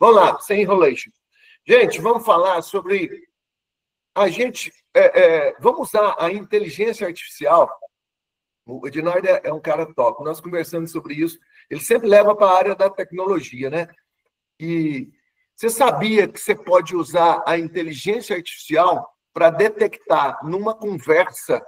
Vamos lá, sem enrolation. Gente, vamos falar sobre... vamos usar a inteligência artificial. O Ednardo é um cara top. Nós conversamos sobre isso. Ele sempre leva para a área da tecnologia, né? E você sabia que você pode usar a inteligência artificial para detectar numa conversa...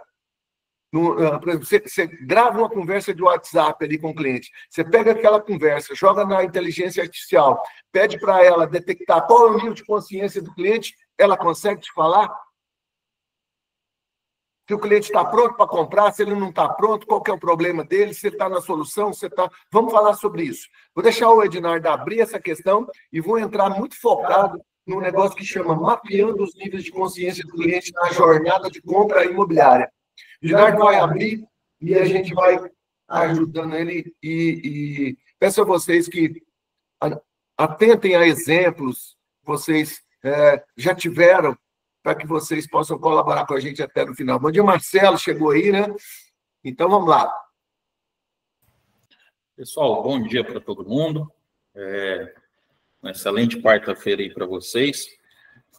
Por exemplo, você grava uma conversa de WhatsApp ali com o cliente, você pega aquela conversa, joga na inteligência artificial, pede para ela detectar qual é o nível de consciência do cliente, ela consegue te falar se o cliente está pronto para comprar, se ele não está pronto, qual que é o problema dele, se ele está na solução, se está... Vamos falar sobre isso. Vou deixar o Ednardo abrir essa questão e vou entrar muito focado num negócio que chama mapeando os níveis de consciência do cliente na jornada de compra imobiliária. O Ednardo vai abrir e a gente vai ajudando ele e peço a vocês que atentem a exemplos que vocês já tiveram para que vocês possam colaborar com a gente até no final. Bom dia, Marcelo, chegou aí, né? Então, vamos lá. Pessoal, bom dia para todo mundo. Uma excelente quarta-feira aí para vocês.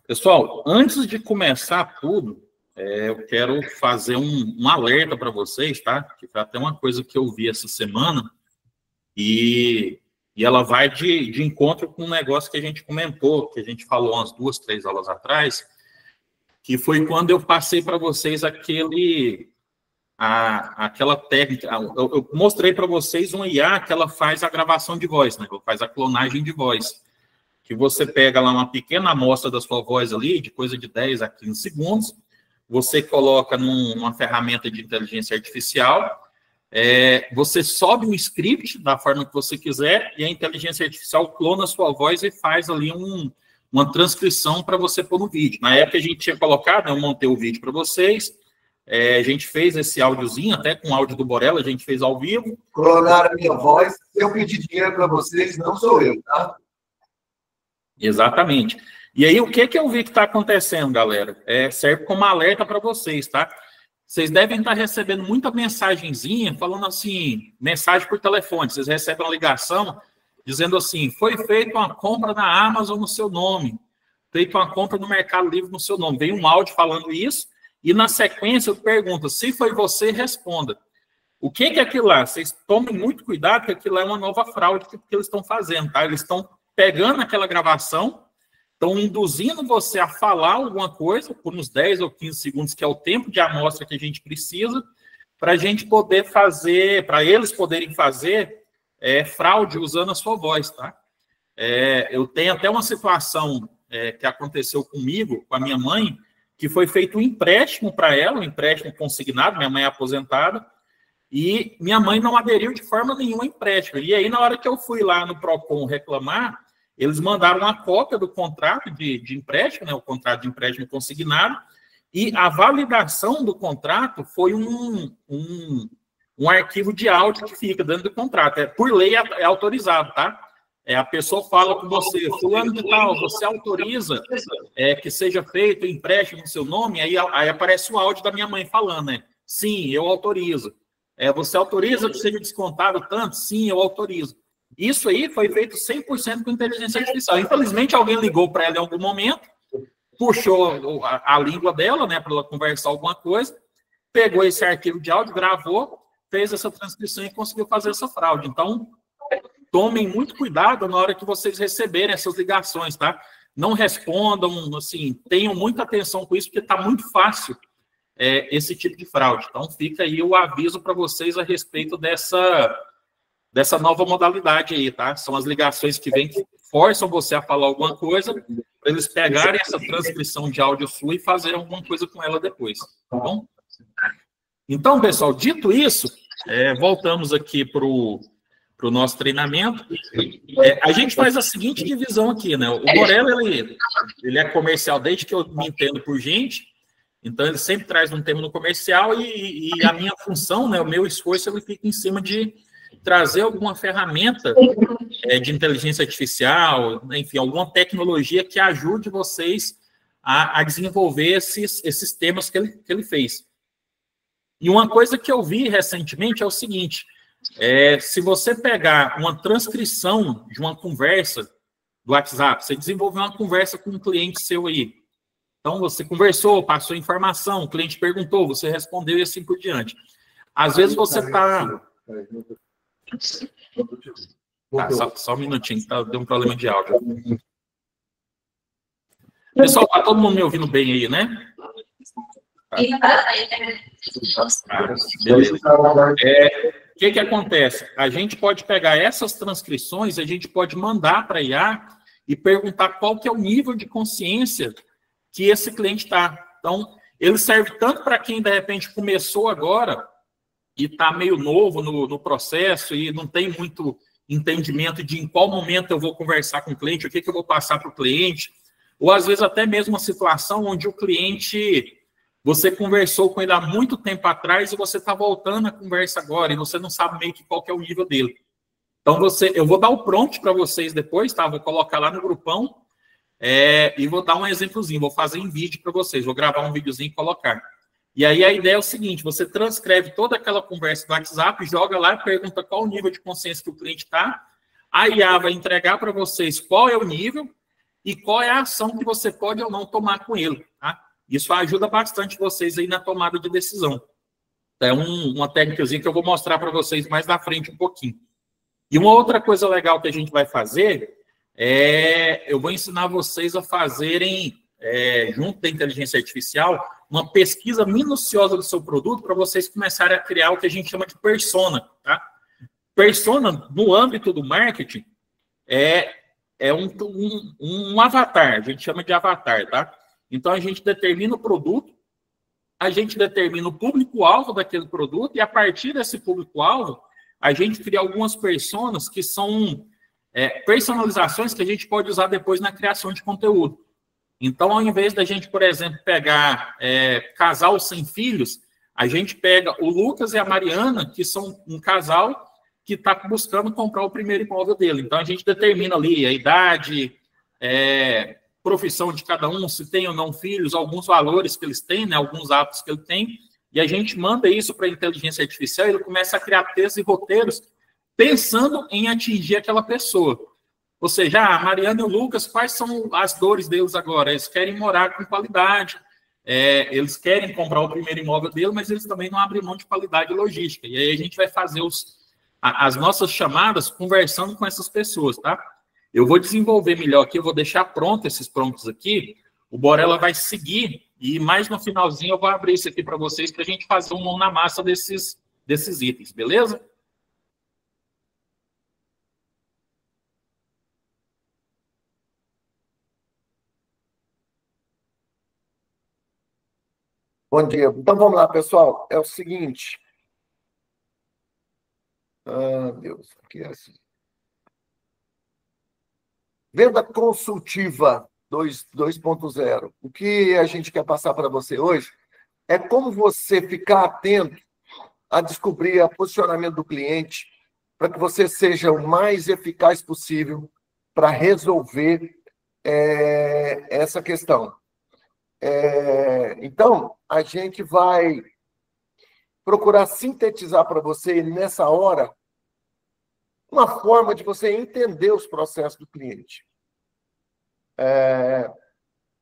Pessoal, antes de começar tudo, eu quero fazer um alerta para vocês, tá? Que foi até uma coisa que eu vi essa semana e ela vai de encontro com um negócio que a gente comentou, que a gente falou umas 2, 3 aulas atrás, que foi quando eu passei para vocês aquela técnica. Eu mostrei para vocês um IA que ela faz a gravação de voz, né? Ela faz a clonagem de voz. Que você pega lá uma pequena amostra da sua voz ali, de coisa de 10 a 15 segundos, você coloca numa ferramenta de inteligência artificial, você sobe um script da forma que você quiser e a inteligência artificial clona a sua voz e faz ali uma transcrição para você pôr no vídeo. Na época a gente tinha colocado, eu montei o vídeo para vocês, a gente fez esse áudiozinho, até com o áudio do Borella, a gente fez ao vivo. Clonaram a minha voz, eu pedi dinheiro para vocês, não sou eu, tá? Exatamente. E aí, o que eu vi que está acontecendo, galera? Serve como alerta para vocês, tá? Vocês devem estar recebendo muita mensagenzinha, falando assim, mensagem por telefone. Vocês recebem uma ligação dizendo assim, foi feita uma compra na Amazon no seu nome, feita uma compra no Mercado Livre no seu nome. Vem um áudio falando isso, e na sequência eu pergunto, se foi você, responda. O que é aquilo lá? Vocês tomem muito cuidado, porque aquilo é uma nova fraude que eles estão fazendo, tá? Eles estão pegando aquela gravação, estão induzindo você a falar alguma coisa por uns 10 ou 15 segundos, que é o tempo de amostra que a gente precisa, para a gente poder fazer, para eles poderem fazer fraude usando a sua voz, tá? Eu tenho até uma situação que aconteceu comigo, com a minha mãe, que foi feito um empréstimo para ela, um empréstimo consignado, minha mãe é aposentada, e minha mãe não aderiu de forma nenhuma ao empréstimo. E aí, na hora que eu fui lá no Procon reclamar, eles mandaram uma cópia do contrato de empréstimo, né, o contrato de empréstimo consignado, e a validação do contrato foi um arquivo de áudio que fica dentro do contrato. Por lei é autorizado, tá? A pessoa fala com você, fulano de tal, você autoriza que seja feito o empréstimo no seu nome? Aí aparece o áudio da minha mãe falando, né? Sim, eu autorizo. Você autoriza que seja descontado tanto? Sim, eu autorizo. Isso aí foi feito 100% com inteligência artificial. Infelizmente, alguém ligou para ela em algum momento, puxou a língua dela, né, para ela conversar alguma coisa, pegou esse arquivo de áudio, gravou, fez essa transcrição e conseguiu fazer essa fraude. Então, tomem muito cuidado na hora que vocês receberem essas ligações, tá? Não respondam, assim, tenham muita atenção com isso, porque está muito fácil esse tipo de fraude. Então, fica aí o aviso para vocês a respeito dessa nova modalidade aí, tá? São as ligações que vêm, que forçam você a falar alguma coisa, para eles pegarem essa transcrição de áudio sua e fazerem alguma coisa com ela depois, tá bom? Então, pessoal, dito isso, voltamos aqui para o nosso treinamento. A gente faz a seguinte divisão aqui, né? O Borella, ele é comercial desde que eu me entendo por gente, então ele sempre traz um tema no comercial e a minha função, né, o meu esforço, ele fica em cima de trazer alguma ferramenta de inteligência artificial, enfim, alguma tecnologia que ajude vocês a desenvolver esses temas que ele fez. E uma coisa que eu vi recentemente é o seguinte, se você pegar uma transcrição de uma conversa do WhatsApp. Você desenvolveu uma conversa com um cliente seu aí. Então, você conversou, passou informação, o cliente perguntou, você respondeu e assim por diante. Às vezes você está... Só um minutinho, tá? Deu um problema de áudio. Pessoal, tá todo mundo me ouvindo bem aí, né? Beleza. O que acontece? A gente pode pegar essas transcrições, a gente pode mandar para a IA e perguntar qual que é o nível de consciência que esse cliente está. Então, ele serve tanto para quem, de repente, começou agora e está meio novo no processo e não tem muito entendimento de em qual momento eu vou conversar com o cliente, o que eu vou passar para o cliente, ou às vezes até mesmo uma situação onde o cliente, você conversou com ele há muito tempo atrás e você está voltando a conversa agora e você não sabe meio que qual que é o nível dele. Então, eu vou dar o prompt para vocês depois, tá? Vou colocar lá no grupão e vou dar um exemplozinho, vou fazer em vídeo para vocês, vou gravar um videozinho e colocar. E aí a ideia é o seguinte, você transcreve toda aquela conversa do WhatsApp, joga lá e pergunta qual o nível de consciência que o cliente está, a IA vai entregar para vocês qual é o nível e qual é a ação que você pode ou não tomar com ele, tá? Isso ajuda bastante vocês aí na tomada de decisão. É uma técnicazinha que eu vou mostrar para vocês mais na frente um pouquinho. E uma outra coisa legal que a gente vai fazer eu vou ensinar vocês a fazerem, junto da inteligência artificial, uma pesquisa minuciosa do seu produto para vocês começarem a criar o que a gente chama de persona, tá? Persona, no âmbito do marketing, é um avatar, a gente chama de avatar, tá? Então, a gente determina o produto, a gente determina o público-alvo daquele produto e, a partir desse público-alvo, a gente cria algumas personas que são personalizações que a gente pode usar depois na criação de conteúdo. Então, ao invés da gente, por exemplo, pegar casal sem filhos, a gente pega o Lucas e a Mariana, que são um casal que está buscando comprar o primeiro imóvel dele. Então, a gente determina ali a idade, profissão de cada um, se tem ou não filhos, alguns valores que eles têm, né, alguns hábitos que ele tem, e a gente manda isso para a inteligência artificial e ele começa a criar textos e roteiros pensando em atingir aquela pessoa. Ou seja, a Mariana e o Lucas, quais são as dores deles agora? Eles querem morar com qualidade, eles querem comprar o primeiro imóvel dele, mas eles também não abrem mão de qualidade e logística. E aí a gente vai fazer as nossas chamadas conversando com essas pessoas, tá? Eu vou desenvolver melhor aqui, eu vou deixar pronto esses prompts aqui, o Borella vai seguir, e mais no finalzinho eu vou abrir isso aqui para vocês, para a gente fazer um mão na massa desses itens, beleza? Bom dia. Então, vamos lá, pessoal. É o seguinte. Deus, aqui é assim. Venda consultiva 2.0. O que a gente quer passar para você hoje é como você ficar atento a descobrir o posicionamento do cliente para que você seja o mais eficaz possível para resolver essa questão. Então, a gente vai procurar sintetizar para você, nessa hora, uma forma de você entender os processos do cliente.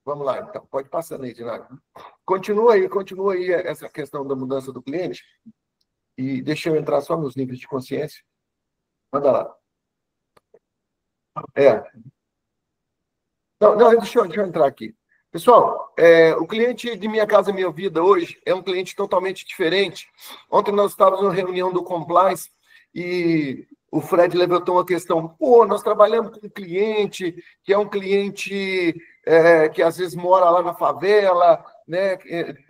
Vamos lá, então. Pode passar, Neidinara. Continua aí essa questão da mudança do cliente. E deixa eu entrar só nos níveis de consciência. Manda lá. Não, deixa eu entrar aqui. Pessoal, o cliente de Minha Casa Minha Vida hoje é um cliente totalmente diferente. Ontem nós estávamos na reunião do Compliance e o Fred levantou uma questão. Nós trabalhamos com um cliente que é um cliente que às vezes mora lá na favela, né?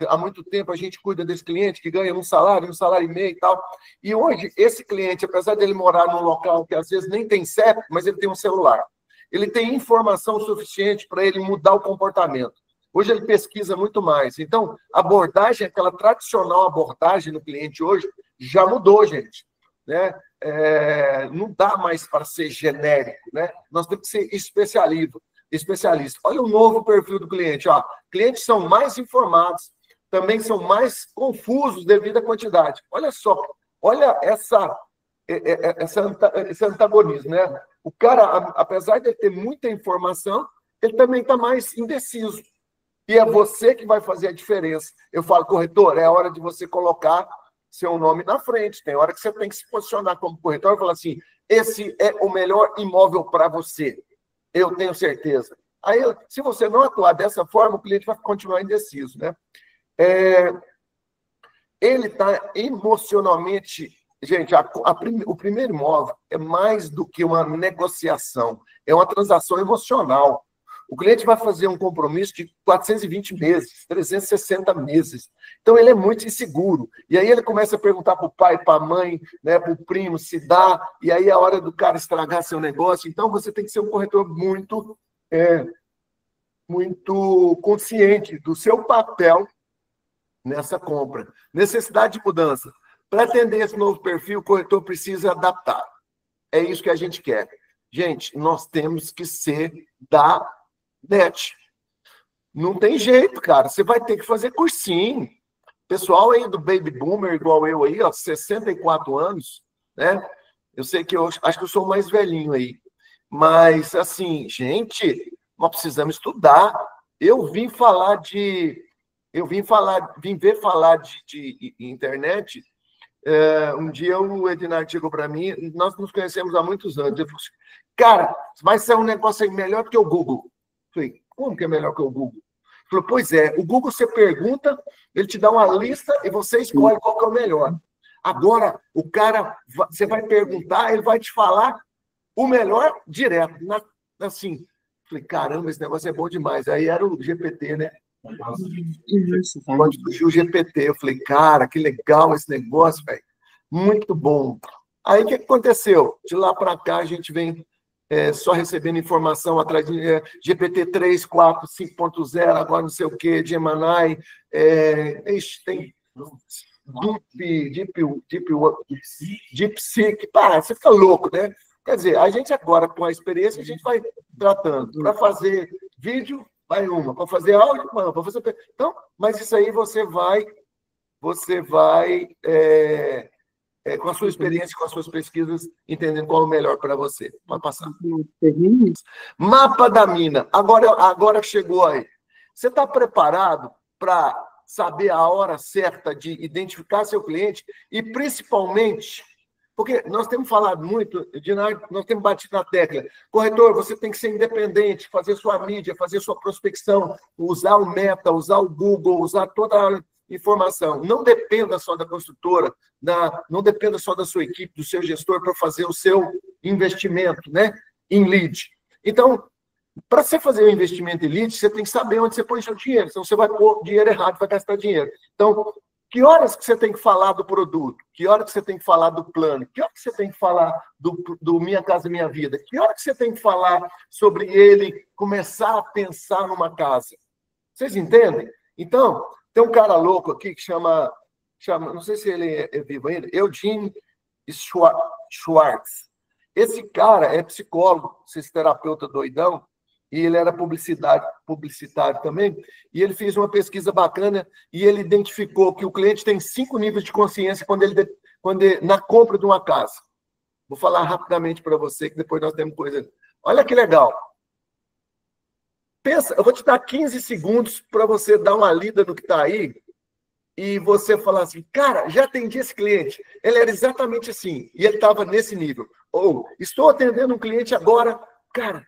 Há muito tempo a gente cuida desse cliente que ganha um salário e meio e tal. E hoje, esse cliente, apesar dele morar num local que às vezes nem tem CEP, mas ele tem um celular. Ele tem informação suficiente para ele mudar o comportamento. Hoje ele pesquisa muito mais. Então, a abordagem, aquela tradicional abordagem no cliente hoje, já mudou, gente. Né? Não dá mais para ser genérico. Né? Nós temos que ser especialista. Olha o novo perfil do cliente. Ó. Clientes são mais informados, também são mais confusos devido à quantidade. Olha só, olha esse antagonismo, né? O cara, apesar de ter muita informação, ele também está mais indeciso. E é você que vai fazer a diferença. Eu falo, corretor, é hora de você colocar seu nome na frente. Tem hora que você tem que se posicionar como corretor e falar assim, esse é o melhor imóvel para você. Eu tenho certeza. Aí, se você não atuar dessa forma, o cliente vai continuar indeciso, né? Ele está emocionalmente... Gente, o primeiro imóvel é mais do que uma negociação, é uma transação emocional. O cliente vai fazer um compromisso de 420 meses, 360 meses. Então, ele é muito inseguro. E aí ele começa a perguntar para o pai, para a mãe, né, para o primo, se dá. E aí é a hora do cara estragar seu negócio. Então, você tem que ser um corretor muito consciente do seu papel nessa compra. Necessidade de mudança. Para atender esse novo perfil, o corretor precisa adaptar. É isso que a gente quer. Gente, nós temos que ser da NET. Não tem jeito, cara. Você vai ter que fazer cursinho. Pessoal aí do Baby Boomer, igual eu aí, ó, 64 anos, né? Eu sei que acho que eu sou o mais velhinho aí. Mas, assim, gente, nós precisamos estudar. Eu vim ver falar de internet. Um dia o Ednar chegou para mim, nós nos conhecemos há muitos anos. Eu falei, cara, vai ser um negócio aí melhor que o Google. Eu falei, como que é melhor que o Google? Ele falou, pois é, o Google você pergunta, ele te dá uma lista e você escolhe qual que é o melhor. Agora, o cara, você vai perguntar, ele vai te falar o melhor direto. Assim, eu falei, caramba, esse negócio é bom demais. Aí era o GPT, né? Quando surgiu o GPT, eu falei, cara, que legal esse negócio, velho. Muito bom. Aí, o que aconteceu? De lá para cá, a gente vem só recebendo informação atrás de GPT 3, 4, 5.0, agora não sei o quê, Gemini, tem DeepSeek, você fica louco, né? Quer dizer, a gente agora, com a experiência, a gente vai tratando. Para fazer vídeo, vai uma. Para fazer áudio, uma. Para fazer... Então, mas isso aí você vai com a sua experiência, com as suas pesquisas, entendendo qual é o melhor para você. Pode passar. Mapa da mina. Agora chegou aí. Você está preparado para saber a hora certa de identificar seu cliente e, principalmente, porque nós temos falado muito, nós temos batido na tecla. Corretor, você tem que ser independente, fazer sua mídia, fazer sua prospecção, usar o Meta, usar o Google, usar toda a informação. Não dependa só da construtora, não dependa só da sua equipe, do seu gestor para fazer o seu investimento, né, em lead. Então, para você fazer o investimento em lead, você tem que saber onde você põe o seu dinheiro, senão você vai pôr dinheiro errado, vai gastar dinheiro. Então, que horas que você tem que falar do produto? Que hora que você tem que falar do plano? Que hora que você tem que falar do Minha Casa Minha Vida? Que hora que você tem que falar sobre ele começar a pensar numa casa? Vocês entendem? Então, tem um cara louco aqui que chama não sei se ele é vivo ainda, Eugene Schwartz. Esse cara é psicólogo, terapeuta doidão, e ele era publicitário também, e ele fez uma pesquisa bacana e ele identificou que o cliente tem 5 níveis de consciência na compra de uma casa. Vou falar rapidamente para você, que depois nós temos coisa... Olha que legal. Pensa, eu vou te dar 15 segundos para você dar uma lida no que está aí e você falar assim, cara, já atendi esse cliente, ele era exatamente assim, e ele estava nesse nível. Ou, estou atendendo um cliente agora, cara,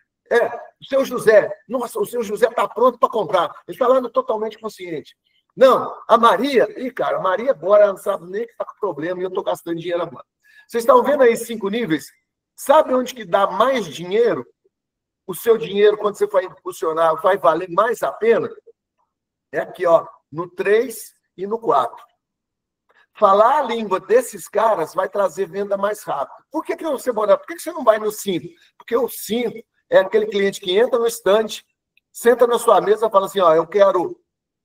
o seu José, nossa, o seu José está pronto para comprar, ele está lá no totalmente consciente. Não, a Maria, cara, a Maria agora ela não sabe nem que está com problema e eu estou gastando dinheiro agora. Vocês estão vendo aí 5 níveis? Sabe onde que dá mais dinheiro? O seu dinheiro, quando você vai impulsionar, vai valer mais a pena? É aqui, ó, no 3 e no 4. Falar a língua desses caras vai trazer venda mais rápido. Por que você não vai no 5? Porque o 5 é aquele cliente que entra no stand, senta na sua mesa e fala assim, ó, eu quero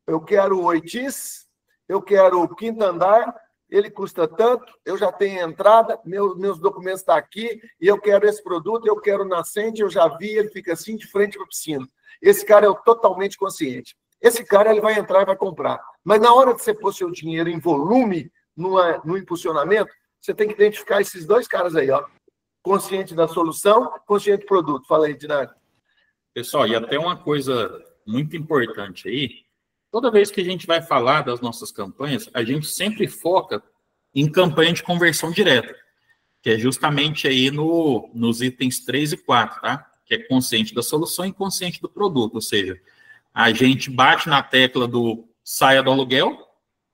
o oitis, eu quero o quinto andar, ele custa tanto, eu já tenho entrada, meus documentos estão aqui, e eu quero esse produto, eu quero nascente, eu já vi, ele fica assim de frente para a piscina. Esse cara é o totalmente consciente. Esse cara ele vai entrar e vai comprar. Mas na hora de você pôr seu dinheiro em volume no impulsionamento, Você tem que identificar esses dois caras aí, ó. Consciente da solução, consciente do produto. Fala aí, Dinário. Pessoal, e até uma coisa muito importante aí, toda vez que a gente vai falar das nossas campanhas, a gente sempre foca em campanha de conversão direta, que é justamente aí nos itens 3 e 4, tá? Que é consciente da solução e consciente do produto, ou seja, a gente bate na tecla do saia do aluguel,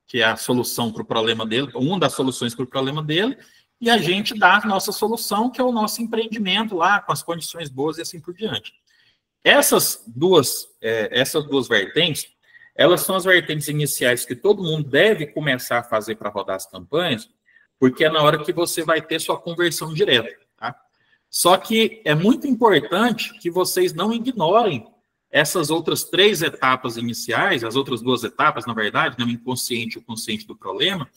que é a solução para o problema dele, uma das soluções para o problema dele, e a gente dá a nossa solução, que é o nosso empreendimento lá, com as condições boas e assim por diante. Essas duas vertentes, elas são as vertentes iniciais que todo mundo deve começar a fazer para rodar as campanhas, porque é na hora que você vai ter sua conversão direta, tá? Só que é muito importante que vocês não ignorem essas outras 3 etapas iniciais, as outras 2 etapas, na verdade, né, o inconsciente e o consciente do problema,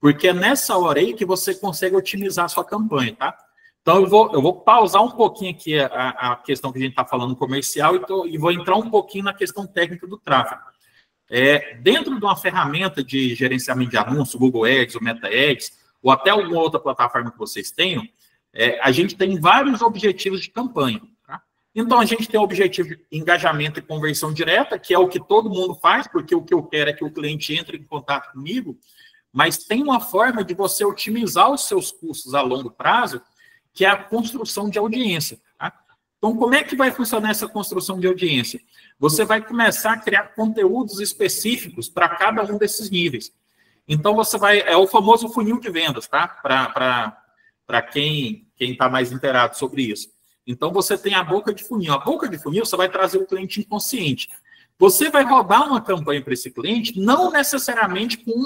porque é nessa hora aí que você consegue otimizar a sua campanha, tá? Então, eu vou pausar um pouquinho aqui a questão que a gente está falando comercial e vou entrar um pouquinho na questão técnica do tráfego. Dentro de uma ferramenta de gerenciamento de anúncios, Google Ads, o Meta Ads, ou até alguma outra plataforma que vocês tenham, a gente tem vários objetivos de campanha. Tá? Então, a gente tem o objetivo de engajamento e conversão direta, que é o que todo mundo faz, porque o que eu quero é que o cliente entre em contato comigo, mas tem uma forma de você otimizar os seus custos a longo prazo, que é a construção de audiência. Tá? Então, como é que vai funcionar essa construção de audiência? Você vai começar a criar conteúdos específicos para cada um desses níveis. Então, você vai... É o famoso funil de vendas, tá? Para quem está mais inteirado sobre isso. Então, você tem a boca de funil. A boca de funil, você vai trazer o cliente inconsciente. Você vai rodar uma campanha para esse cliente, não necessariamente com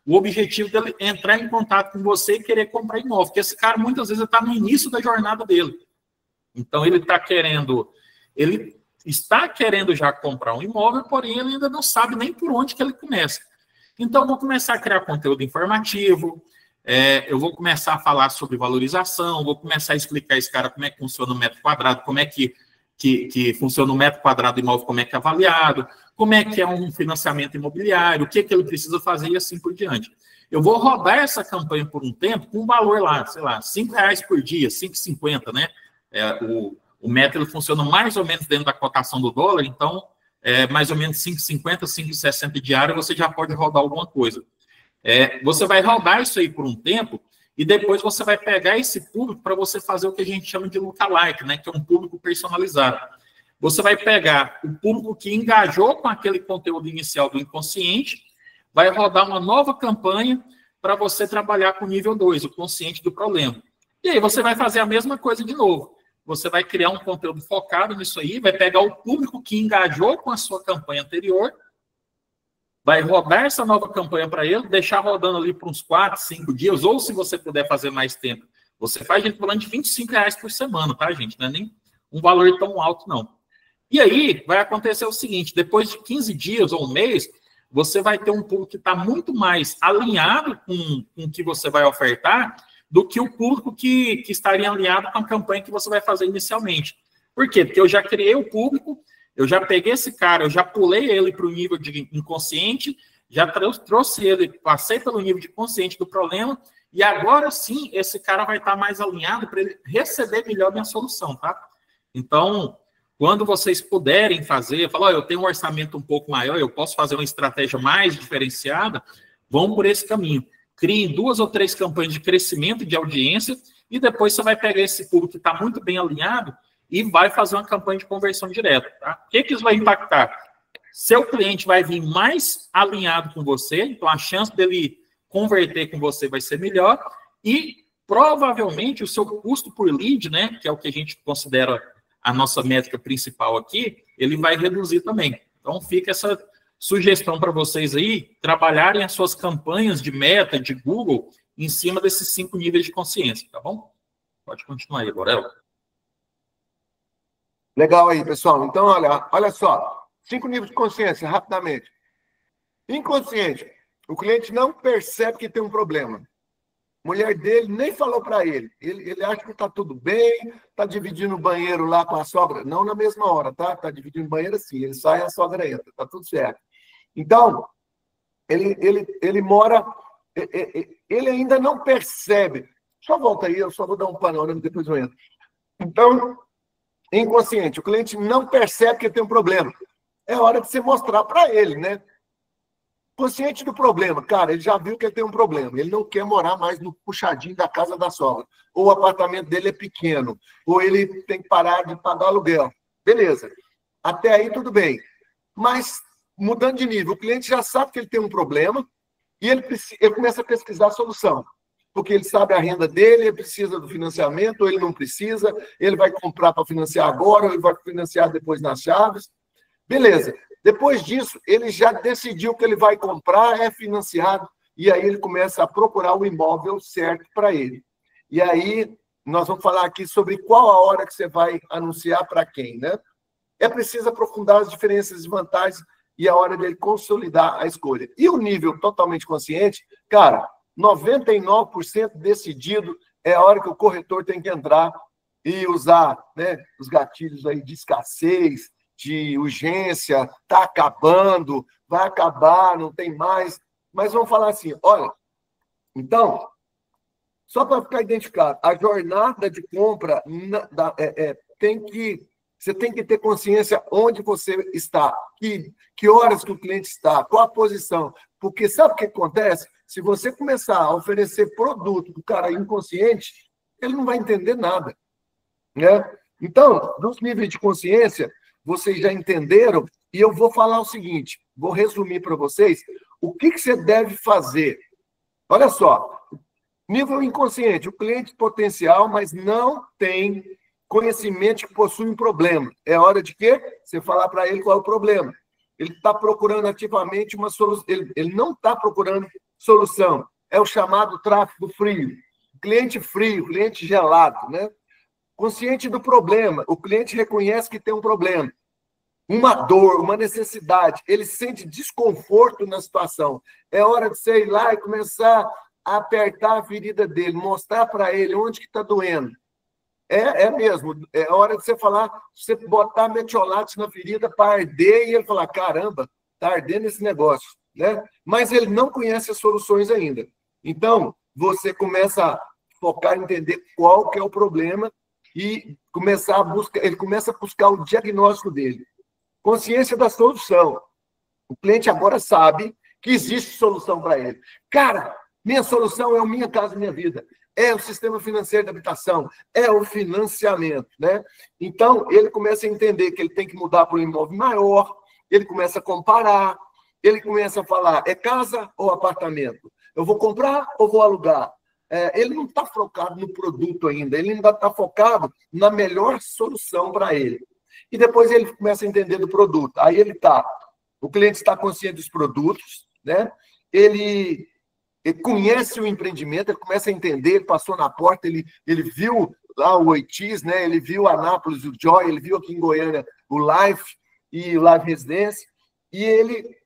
o objetivo dele entrar em contato com você e querer comprar imóvel, porque esse cara, muitas vezes, está no início da jornada dele. Então, ele está querendo já comprar um imóvel, porém, ele ainda não sabe nem por onde que ele começa. Então, eu vou começar a criar conteúdo informativo, eu vou começar a falar sobre valorização, vou começar a explicar a esse cara como é que funciona o metro quadrado, como é que funciona o metro quadrado do imóvel, como é que é avaliado, como é que é um financiamento imobiliário, o que ele precisa fazer e assim por diante. Eu vou rodar essa campanha por um tempo com um valor lá, sei lá, R$5 por dia, 5,50, né? O metro ele funciona mais ou menos dentro da cotação do dólar, então, mais ou menos 5,50, 5,60 diário, você já pode rodar alguma coisa. Você vai rodar isso aí por um tempo e depois você vai pegar esse público para você fazer o que a gente chama de lookalike, né? Que é um público personalizado. Você vai pegar o público que engajou com aquele conteúdo inicial do inconsciente, vai rodar uma nova campanha para você trabalhar com o nível 2, o consciente do problema. E aí você vai fazer a mesma coisa de novo. Você vai criar um conteúdo focado nisso aí, vai pegar o público que engajou com a sua campanha anterior, vai rodar essa nova campanha para ele, deixar rodando ali por uns 4, 5 dias, ou se você puder fazer mais tempo, você faz, gente, falando de R$25 por semana, tá, gente? Não é nem um valor tão alto, não. E aí, vai acontecer o seguinte, depois de 15 dias ou um mês, você vai ter um público que está muito mais alinhado com o que você vai ofertar do que o público que estaria alinhado com a campanha que você vai fazer inicialmente. Por quê? Porque eu já criei o público, eu já peguei esse cara, eu já pulei ele para o nível de inconsciente, já trouxe ele, passei pelo nível de consciente do problema, e agora sim, esse cara vai estar mais alinhado para ele receber melhor minha solução, tá? Então, quando vocês puderem fazer, falar, eu tenho um orçamento um pouco maior, eu posso fazer uma estratégia mais diferenciada, vão por esse caminho. Criem 2 ou 3 campanhas de crescimento de audiência e depois você vai pegar esse público que está muito bem alinhado e vai fazer uma campanha de conversão direta. Tá? O que isso vai impactar? Seu cliente vai vir mais alinhado com você, então a chance dele converter com você vai ser melhor e provavelmente o seu custo por lead, né, que é o que a gente considera a nossa métrica principal aqui, ele vai reduzir também. Então, fica essa sugestão para vocês aí, trabalharem as suas campanhas de meta, de Google, em cima desses 5 níveis de consciência, tá bom? Pode continuar aí, Borel. Legal aí, pessoal. Então, olha só. 5 níveis de consciência, rapidamente. Inconsciente. O cliente não percebe que tem um problema. A mulher dele nem falou para ele. Ele acha que está tudo bem, está dividindo o banheiro lá com a sogra. Não na mesma hora, tá? Está dividindo o banheiro assim. Ele sai e a sogra entra. Está tudo certo. Então, ele mora ele ainda não percebe. Só volta aí, eu só vou dar um panorama, depois eu entro. Então, inconsciente, o cliente não percebe que tem um problema. É hora de você mostrar para ele, né? Consciente do problema, cara, ele já viu que ele tem um problema. Ele não quer morar mais no puxadinho da casa da sogra. Ou o apartamento dele é pequeno, ou ele tem que parar de pagar aluguel. Beleza. Até aí tudo bem. Mas, mudando de nível, o cliente já sabe que ele tem um problema e ele começa a pesquisar a solução. Porque ele sabe a renda dele, ele precisa do financiamento, ou ele não precisa, ele vai comprar para financiar agora, ou ele vai financiar depois nas chaves. Beleza. Depois disso, ele já decidiu que ele vai comprar, é financiado, e aí ele começa a procurar o imóvel certo para ele. E aí, nós vamos falar aqui sobre qual a hora que você vai anunciar para quem, né? É preciso aprofundar as diferenças e vantagens e a hora dele consolidar a escolha. E o nível totalmente consciente, cara, 99% decidido é a hora que o corretor tem que entrar e usar, né, os gatilhos aí de escassez, de urgência, está acabando, vai acabar, não tem mais. Mas vamos falar assim, olha, então, só para ficar identificado, a jornada de compra você tem que ter consciência onde você está, que horas que o cliente está, qual a posição. Porque sabe o que acontece? Se você começar a oferecer produto para o cara inconsciente, ele não vai entender nada, né? Então, dos níveis de consciência, vocês já entenderam, e eu vou falar o seguinte, vou resumir para vocês o que você deve fazer. Olha só, nível inconsciente, o cliente potencial, mas não tem conhecimento que possui um problema. É hora de quê? Você falar para ele qual é o problema. Ele está procurando ativamente uma solução, ele não está procurando solução. É o chamado tráfego frio. Cliente frio, cliente gelado, né? Consciente do problema, o cliente reconhece que tem um problema, uma dor, uma necessidade, ele sente desconforto na situação. É hora de você ir lá e começar a apertar a ferida dele, mostrar para ele onde que está doendo. É mesmo, é hora de você falar, você botar metiolate na ferida para arder e ele falar, caramba, está ardendo esse negócio, né? Mas ele não conhece as soluções ainda. Então, você começa a focar em entender qual que é o problema e ele começa a buscar o diagnóstico dele. Consciência da solução. O cliente agora sabe que existe solução para ele. Cara, minha solução é o Minha Casa Minha Vida. É o sistema financeiro de habitação. É o financiamento, né? Então, ele começa a entender que ele tem que mudar para um imóvel maior, ele começa a comparar, ele começa a falar, é casa ou apartamento? Eu vou comprar ou vou alugar? Ele não está focado no produto ainda, ele ainda está focado na melhor solução para ele. E depois ele começa a entender do produto. Aí o cliente está consciente dos produtos, né? Ele conhece o empreendimento, ele começa a entender, ele passou na porta, ele viu lá o Oitis, né? Ele viu a Anápolis, o Joy, ele viu aqui em Goiânia o Life e o Live Residência, e ele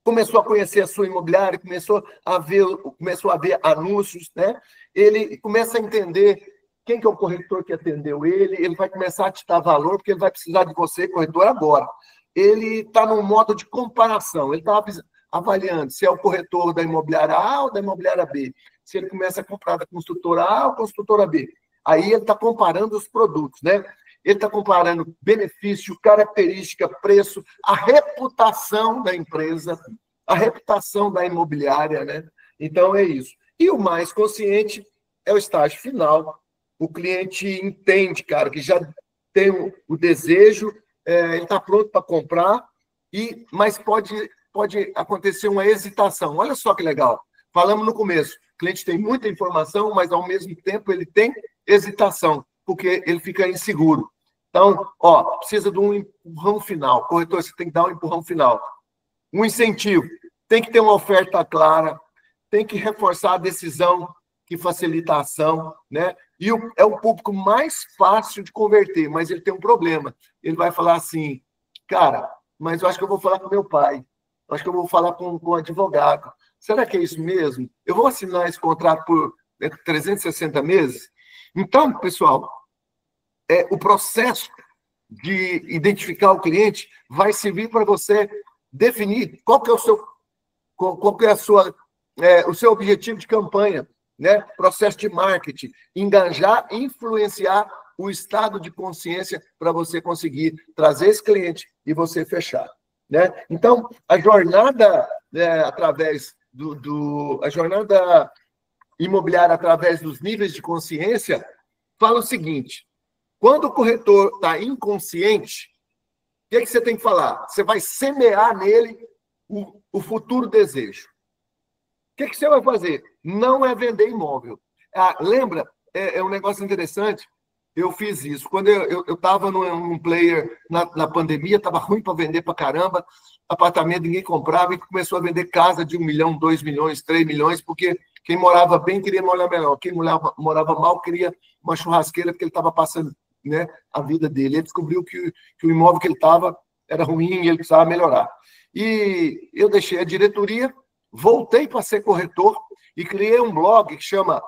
começou a conhecer a sua imobiliária, começou a ver anúncios, né? Ele começa a entender quem que é o corretor que atendeu ele vai começar a te dar valor, porque ele vai precisar de você, corretor, agora. Ele está num modo de comparação, ele está avaliando se é o corretor da imobiliária A ou da imobiliária B, se ele começa a comprar da construtora A ou construtora B. Aí ele está comparando os produtos, né? Ele está comparando benefício, característica, preço, a reputação da empresa, a reputação da imobiliária, né? Então, é isso. E o mais consciente é o estágio final. O cliente entende, cara, que já tem o desejo, ele está pronto para comprar, mas pode acontecer uma hesitação. Olha só que legal. Falamos no começo, o cliente tem muita informação, mas, ao mesmo tempo, ele tem hesitação, porque ele fica inseguro. Então, precisa de um empurrão final. Corretor, você tem que dar um empurrão final. Um incentivo. Tem que ter uma oferta clara, tem que reforçar a decisão que facilita a ação, né? E é o público mais fácil de converter, mas ele tem um problema. Ele vai falar assim, cara, mas eu acho que eu vou falar com meu pai, eu acho que eu vou falar com o advogado. Será que é isso mesmo? Eu vou assinar esse contrato por 360 meses? Então, pessoal, o processo de identificar o cliente vai servir para você definir qual que é a sua o seu objetivo de campanha, né? Processo de marketing, engajar, influenciar o estado de consciência para você conseguir trazer esse cliente e você fechar, né? Então, a jornada através a jornada imobiliária através dos níveis de consciência fala o seguinte: quando o corretor está inconsciente, o que você tem que falar? Você vai semear nele o futuro desejo. O que você vai fazer? Não é vender imóvel. Lembra? É um negócio interessante. Eu fiz isso. Quando eu estava num player na pandemia, estava ruim para vender para caramba, apartamento ninguém comprava, e começou a vender casa de 1 milhão, 2 milhões, 3 milhões, porque quem morava bem queria morar melhor, quem morava mal queria uma churrasqueira, porque ele estava passando, né, a vida dele. Ele descobriu que o imóvel que ele estava era ruim e ele precisava melhorar. E eu deixei a diretoria, voltei para ser corretor e criei um blog que chama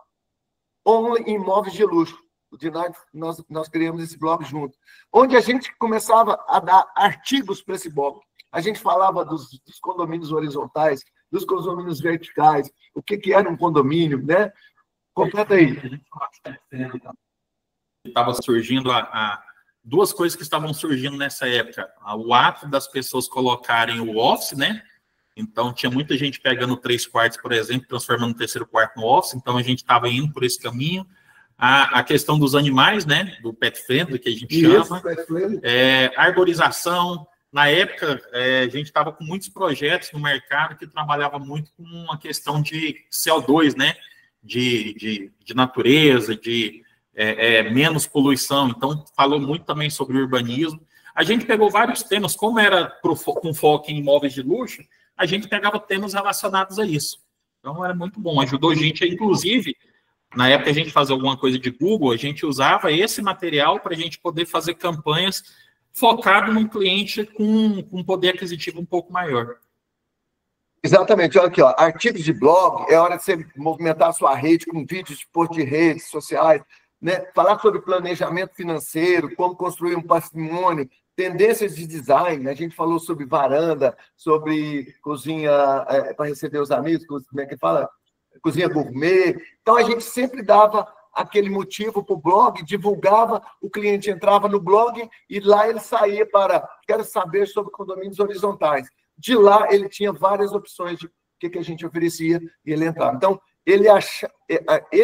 Only Imóveis de Luxo. O Dinardo, nós criamos esse blog junto, onde a gente começava a dar artigos para esse blog. A gente falava dos condomínios horizontais, dos condomínios verticais, o que era um condomínio, né? Completa aí. Estava surgindo duas coisas que estavam surgindo nessa época. O ato das pessoas colocarem o office, né? Então, tinha muita gente pegando 3 quartos, por exemplo, transformando o 3º quarto no office. Então, a gente estava indo por esse caminho. A questão dos animais, né? Do pet friendly, que a gente chama. Arborização. Na época, a gente estava com muitos projetos no mercado que trabalhava muito com a questão de CO2, né? De natureza, de menos poluição. Então, falou muito também sobre urbanismo. A gente pegou vários temas, como era com foco em imóveis de luxo, a gente pegava temas relacionados a isso. Então, era muito bom. Ajudou a gente, inclusive, na época a gente fazia alguma coisa de Google, a gente usava esse material para a gente poder fazer campanhas focado num cliente com um poder aquisitivo um pouco maior. Exatamente. Olha aqui, ó, artigos de blog, é hora de você movimentar a sua rede com vídeos de post de redes sociais, né? Falar sobre planejamento financeiro, como construir um patrimônio, tendências de design. A gente falou sobre varanda, sobre cozinha para receber os amigos, como é que fala? Cozinha gourmet. Então, a gente sempre dava aquele motivo para o blog, divulgava, o cliente entrava no blog e lá ele saía para quero saber sobre condomínios horizontais. De lá, ele tinha várias opções de o que a gente oferecia e ele entrava. Então, ele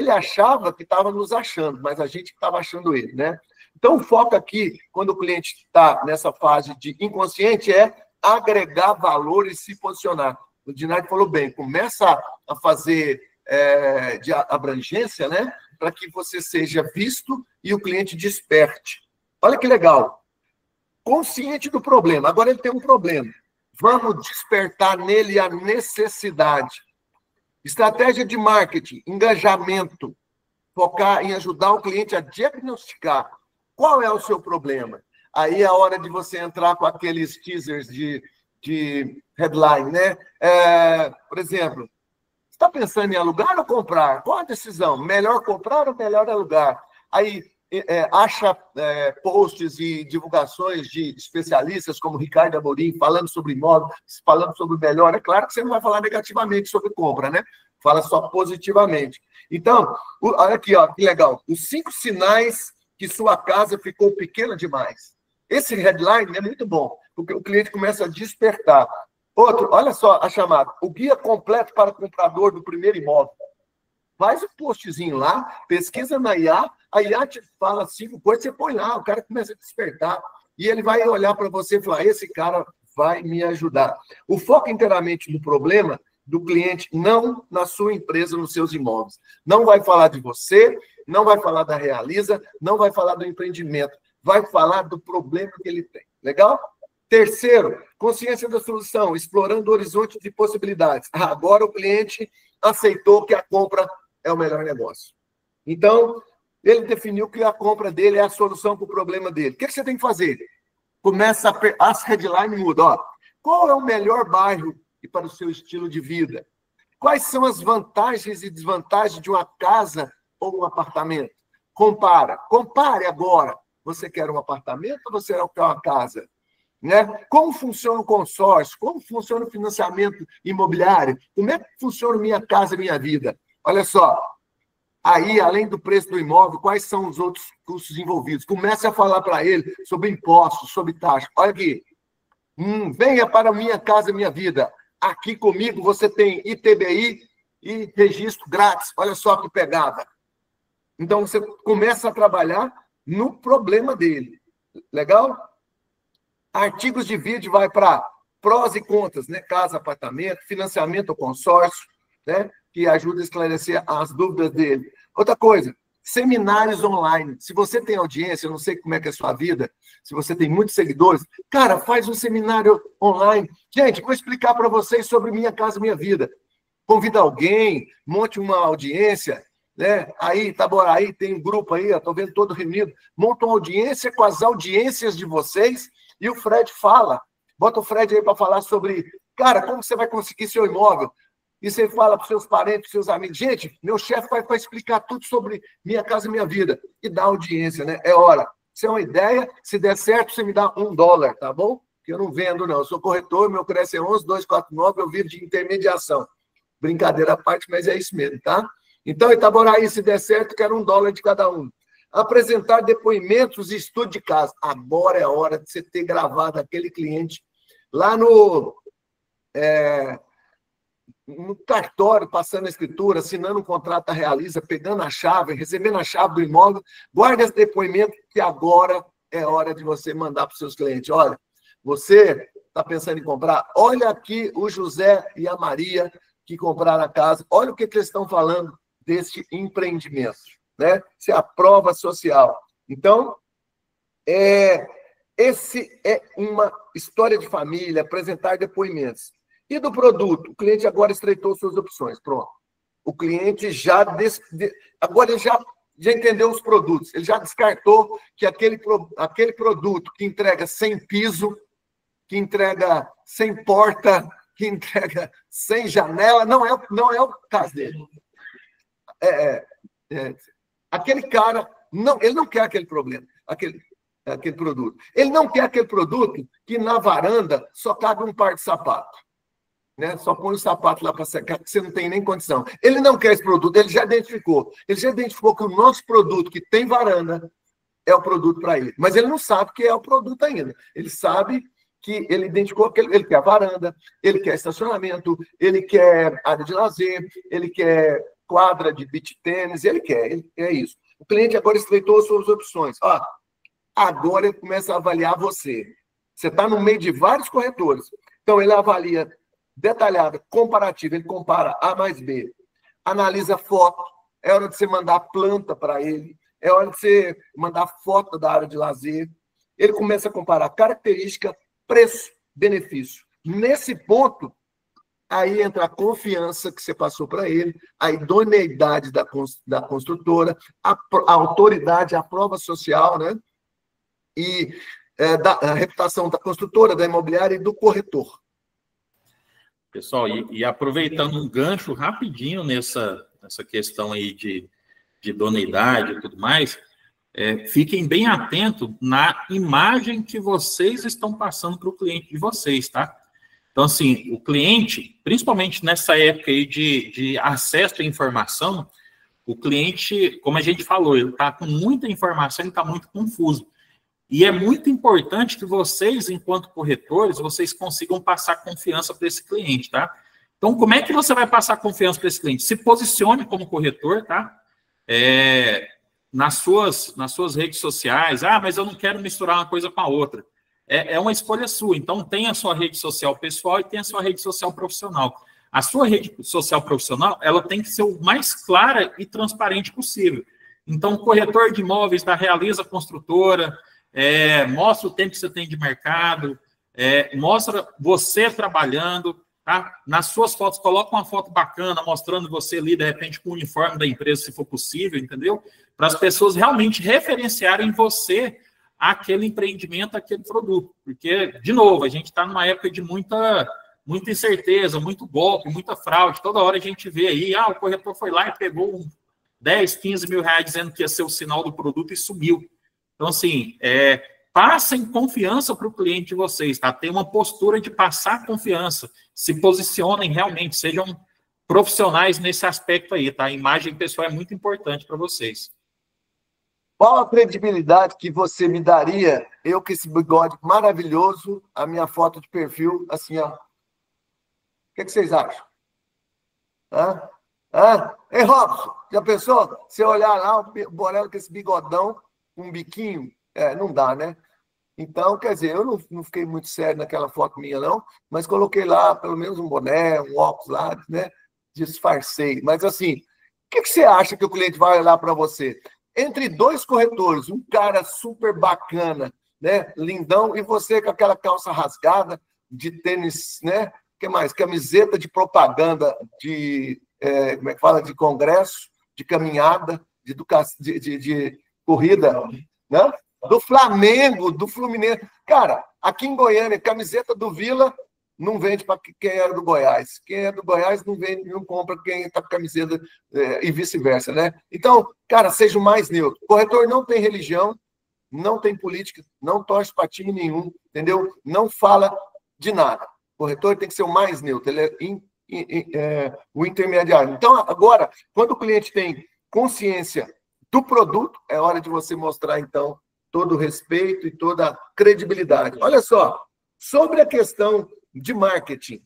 achava que estava nos achando, mas a gente estava achando ele, né? Então, o foco aqui, quando o cliente está nessa fase de inconsciente, é agregar valor e se posicionar. O Dinardo falou bem, começa a fazer de abrangência, né? Para que você seja visto e o cliente desperte. Olha que legal. Consciente do problema. Agora ele tem um problema. Vamos despertar nele a necessidade. Estratégia de marketing, engajamento, focar em ajudar o cliente a diagnosticar qual é o seu problema. Aí é a hora de você entrar com aqueles teasers de headline, né? Por exemplo, você está pensando em alugar ou comprar? Qual a decisão? Melhor comprar ou melhor alugar? Aí acha posts e divulgações de especialistas como Ricardo Amorim falando sobre imóvel, falando sobre o melhor. É claro que você não vai falar negativamente sobre compra, né? Fala só positivamente. Então, olha aqui, ó, que legal. Os 5 sinais que sua casa ficou pequena demais. Esse headline é muito bom, porque o cliente começa a despertar. Outro, olha só a chamada. O guia completo para comprador do primeiro imóvel. Faz um postzinho lá, pesquisa na IA, a IA te fala 5 coisas, você põe lá, o cara começa a despertar. E ele vai olhar para você e falar, esse cara vai me ajudar. O foco inteiramente no problema do cliente, não na sua empresa, nos seus imóveis. Não vai falar de você, não vai falar da Realiza, não vai falar do empreendimento. Vai falar do problema que ele tem. Legal? Terceiro, consciência da solução, explorando horizontes de possibilidades. Agora o cliente aceitou que a compra é o melhor negócio. Então, ele definiu que a compra dele é a solução para o problema dele. O que você tem que fazer? Começa as headlines mudam. Ó, qual é o melhor bairro para o seu estilo de vida? Quais são as vantagens e desvantagens de uma casa ou um apartamento? Compare agora. Você quer um apartamento ou você quer uma casa? né? Como funciona o consórcio? Como funciona o financiamento imobiliário? Como é que funciona Minha Casa Minha Vida? Olha só, aí, além do preço do imóvel, quais são os outros custos envolvidos? Comece a falar para ele sobre impostos, sobre taxas. Olha aqui, venha para Minha Casa Minha Vida. Aqui comigo você tem ITBI e registro grátis. Olha só que pegada. Então, você começa a trabalhar no problema dele. Legal? Artigos de vídeo vai para prós e contras, né? Casa, apartamento, financiamento ou consórcio, né? Que ajuda a esclarecer as dúvidas dele. Outra coisa, seminários online. Se você tem audiência, eu não sei como é que é a sua vida, se você tem muitos seguidores, cara, faz um seminário online. Gente, vou explicar para vocês sobre Minha Casa Minha Vida. Convida alguém, monte uma audiência, né? Aí, Itaboraí, tem um grupo aí, estou vendo todo reunido. Monta uma audiência com as audiências de vocês e o Fred fala. Bota o Fred aí para falar sobre, cara, como você vai conseguir seu imóvel? E você fala para os seus parentes, seus amigos, gente, meu chefe vai explicar tudo sobre Minha Casa Minha Vida. E dá audiência, né? É hora. Se é uma ideia, se der certo, você me dá $1, tá bom? Que eu não vendo, não. Eu sou corretor, meu preço é 11,249, eu vivo de intermediação. Brincadeira à parte, mas é isso mesmo, tá? Então, Itaboraí, se der certo, quero $1 de cada um. Apresentar depoimentos e estudo de caso. Agora é a hora de você ter gravado aquele cliente lá no cartório, passando a escritura, assinando um contrato da Realiza, pegando a chave, recebendo a chave do imóvel. Guarde esse depoimento, que agora é hora de você mandar para os seus clientes. Olha, você está pensando em comprar? Olha aqui o José e a Maria que compraram a casa. Olha o que eles estão falando deste empreendimento, né? Isso é a prova social. Então, esse é uma história de família, apresentar depoimentos. E do produto? O cliente agora estreitou suas opções. Pronto. O cliente agora ele já entendeu os produtos. Ele já descartou que aquele produto que entrega sem piso, que entrega sem porta, que entrega sem janela, não é o caso dele. Aquele cara, ele não quer aquele problema, aquele produto. Ele não quer aquele produto que na varanda só cabe um par de sapato, né? Só põe o sapato lá para secar, que você não tem nem condição. Ele não quer esse produto, ele já identificou. Ele já identificou que o nosso produto que tem varanda é o produto para ele. Mas ele não sabe que é o produto ainda. Ele sabe que ele identificou que ele quer varanda, ele quer estacionamento, ele quer área de lazer, ele quer quadra de beach tênis, é isso. O cliente agora estreitou as suas opções. Agora ele começa a avaliar você. Você está no meio de vários corretores. Então, ele avalia detalhado, comparativo, ele compara A mais B, analisa foto, é hora de você mandar planta para ele, é hora de você mandar foto da área de lazer. Ele começa a comparar característica, preço, benefício. Nesse ponto, aí entra a confiança que você passou para ele, a idoneidade da construtora, a autoridade, a prova social, né? E a reputação da construtora, da imobiliária e do corretor. Pessoal, e aproveitando um gancho rapidinho nessa questão aí de idoneidade e tudo mais, fiquem bem atentos na imagem que vocês estão passando para o cliente de vocês, tá? Então, assim, o cliente, principalmente nessa época aí de acesso à informação, o cliente, como a gente falou, ele está com muita informação, ele está muito confuso. E é muito importante que vocês, enquanto corretores, vocês consigam passar confiança para esse cliente, tá? Então, como é que você vai passar confiança para esse cliente? Se posicione como corretor, tá? Nas suas redes sociais. Mas eu não quero misturar uma coisa com a outra. É uma escolha sua. Então, tem a sua rede social pessoal e tem a sua rede social profissional. A sua rede social profissional, ela tem que ser o mais clara e transparente possível. Então, o corretor de imóveis da Realiza Construtora, mostra o tempo que você tem de mercado, mostra você trabalhando, tá? Nas suas fotos, coloca uma foto bacana, mostrando você ali, de repente, com o uniforme da empresa, se for possível, entendeu? Para as pessoas realmente referenciarem você àquele empreendimento, àquele produto. Porque, de novo, a gente está numa época de muita incerteza, muito golpe, muita fraude. Toda hora a gente vê aí, o corretor foi lá e pegou 10, 15 mil reais dizendo que ia ser o sinal do produto e sumiu. Então, assim, passem confiança para o cliente de vocês, tá? Tem uma postura de passar confiança, se posicionem realmente, sejam profissionais nesse aspecto aí, tá? A imagem pessoal é muito importante para vocês. Qual a credibilidade que você me daria, eu com esse bigode maravilhoso, a minha foto de perfil, assim, ó. O que vocês acham? Hã? Hã? Ei, Robson, já pensou? Você olhar lá, o Borello com esse bigodão, um biquinho, não dá, né? Então, quer dizer, eu não fiquei muito sério naquela foto minha, não, mas coloquei lá pelo menos um boné, um óculos lá, né? Disfarcei. Mas, assim, o que você acha que o cliente vai olhar para você? Entre dois corretores, um cara super bacana, né? Lindão, e você com aquela calça rasgada, de tênis, né? O que mais? Camiseta de propaganda, como é que fala? De congresso, de caminhada, de corrida, né? Do Flamengo, do Fluminense. Cara, aqui em Goiânia, camiseta do Vila não vende para quem era do Goiás. Quem é do Goiás não vende, não compra quem está com camiseta e vice-versa, né? Então, cara, seja o mais neutro. O corretor não tem religião, não tem política, não torce para time nenhum, entendeu? Não fala de nada. O corretor tem que ser o mais neutro, ele é o intermediário. Então, agora, quando o cliente tem consciência do produto, é hora de você mostrar, então, todo o respeito e toda a credibilidade. Olha só, sobre a questão de marketing,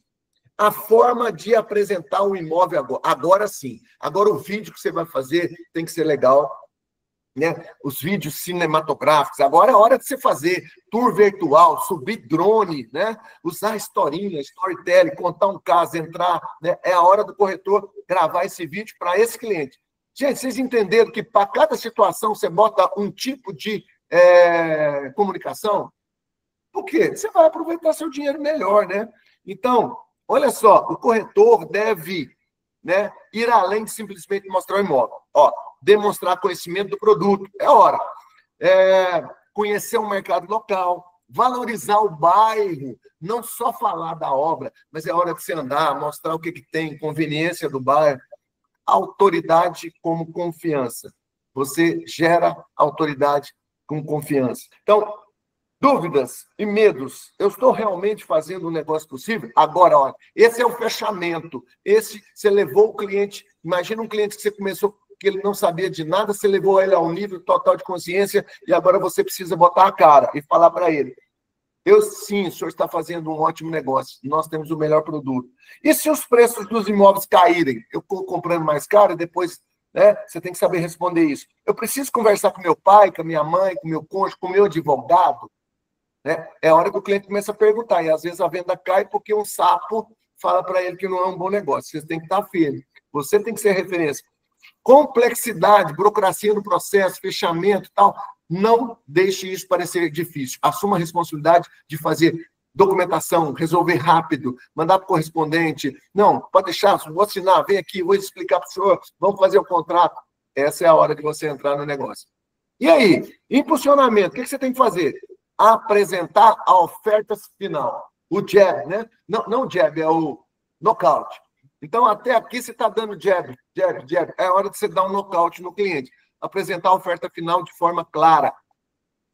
a forma de apresentar o imóvel agora sim. Agora o vídeo que você vai fazer tem que ser legal, né? Os vídeos cinematográficos. Agora é hora de você fazer tour virtual, subir drone, né? Usar historinha, storytelling, contar um caso, entrar, né? É a hora do corretor gravar esse vídeo para esse cliente. Gente, vocês entenderam que para cada situação você bota um tipo de comunicação? Por quê? Você vai aproveitar seu dinheiro melhor, né? Então, olha só, o corretor deve, né, ir além de simplesmente mostrar o imóvel. Ó, demonstrar conhecimento do produto, é hora. Conhecer o mercado local, valorizar o bairro, não só falar da obra, mas é hora de você andar, mostrar o que tem, conveniência do bairro. Autoridade como confiança. Você gera autoridade com confiança. Então, dúvidas e medos. Eu estou realmente fazendo um negócio possível? Agora, olha, esse é o fechamento. Esse, você levou o cliente, imagina um cliente que você começou, que ele não sabia de nada, você levou ele ao nível total de consciência e agora você precisa botar a cara e falar para ele: sim, o senhor está fazendo um ótimo negócio, nós temos o melhor produto. E se os preços dos imóveis caírem? Eu estou comprando mais caro e depois, né, você tem que saber responder isso. Eu preciso conversar com meu pai, com a minha mãe, com o meu cônjuge, com o meu advogado? Né? É a hora que o cliente começa a perguntar, e às vezes a venda cai porque um sapo fala para ele que não é um bom negócio. Você tem que estar firme, você tem que ser referência. Complexidade, burocracia no processo, fechamento e tal, não deixe isso parecer difícil. Assuma a responsabilidade de fazer documentação, resolver rápido, mandar para o correspondente. Não, pode deixar, vou assinar, vem aqui, vou explicar para o senhor, vamos fazer o contrato. Essa é a hora de você entrar no negócio. E aí, impulsionamento, o que você tem que fazer? Apresentar a oferta final. O jab, né? Não o jab, é o nocaute. Então, até aqui você está dando jab. É hora de você dar um nocaute no cliente. Apresentar a oferta final de forma clara.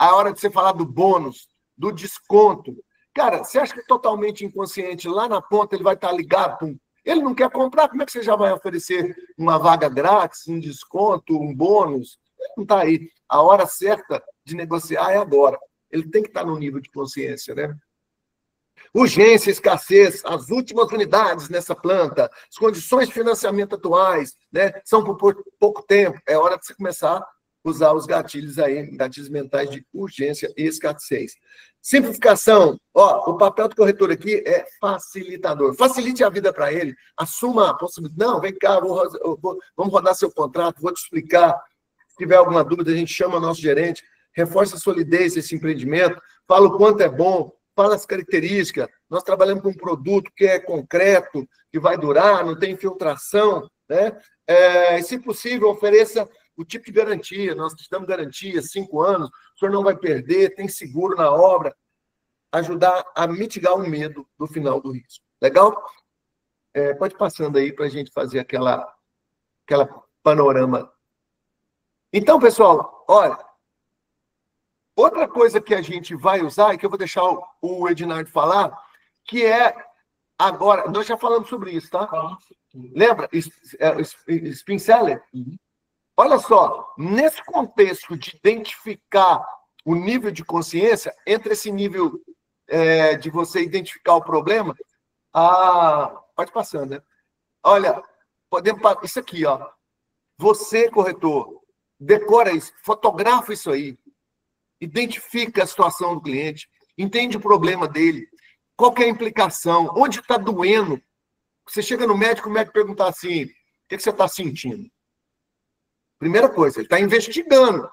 É hora de você falar do bônus, do desconto. Cara, você acha que é totalmente inconsciente, lá na ponta ele vai estar ligado? Ele não quer comprar, como é que você já vai oferecer uma vaga grátis, um desconto, um bônus? Ele não está aí. A hora certa de negociar é agora. Ele tem que estar no nível de consciência, né? Urgência, escassez, as últimas unidades nessa planta, as condições de financiamento atuais, né, são por pouco tempo. É hora de você começar a usar os gatilhos aí, gatilhos mentais de urgência e escassez. Simplificação. Ó, o papel do corretor aqui é facilitador. Facilite a vida para ele. Assuma a possibilidade. Não, vem cá, vamos rodar seu contrato, vou te explicar. Se tiver alguma dúvida, a gente chama o nosso gerente, reforça a solidez desse empreendimento, fala o quanto é bom, fala as características. Nós trabalhamos com um produto que é concreto, que vai durar, não tem infiltração, né? E, se possível, ofereça o tipo de garantia. Nós damos garantia, 5 anos, o senhor não vai perder, tem seguro na obra. Ajudar a mitigar o medo do final do risco. Legal? Pode ir passando aí para a gente fazer aquela panorama. Então, pessoal, olha, Outra coisa que a gente vai usar, e que eu vou deixar o Ednardo falar, que é agora, nós já falamos sobre isso, tá? Lembra? Spin Seller? Olha só, nesse contexto de identificar o nível de consciência, entre esse nível de você identificar o problema, pode passando, né? Olha, isso aqui, ó. Você, corretor, decora isso, fotografa isso aí, identifica a situação do cliente, entende o problema dele, qual que é a implicação, onde está doendo. Você chega no médico, o médico pergunta assim, o que você está sentindo? Primeira coisa, ele está investigando.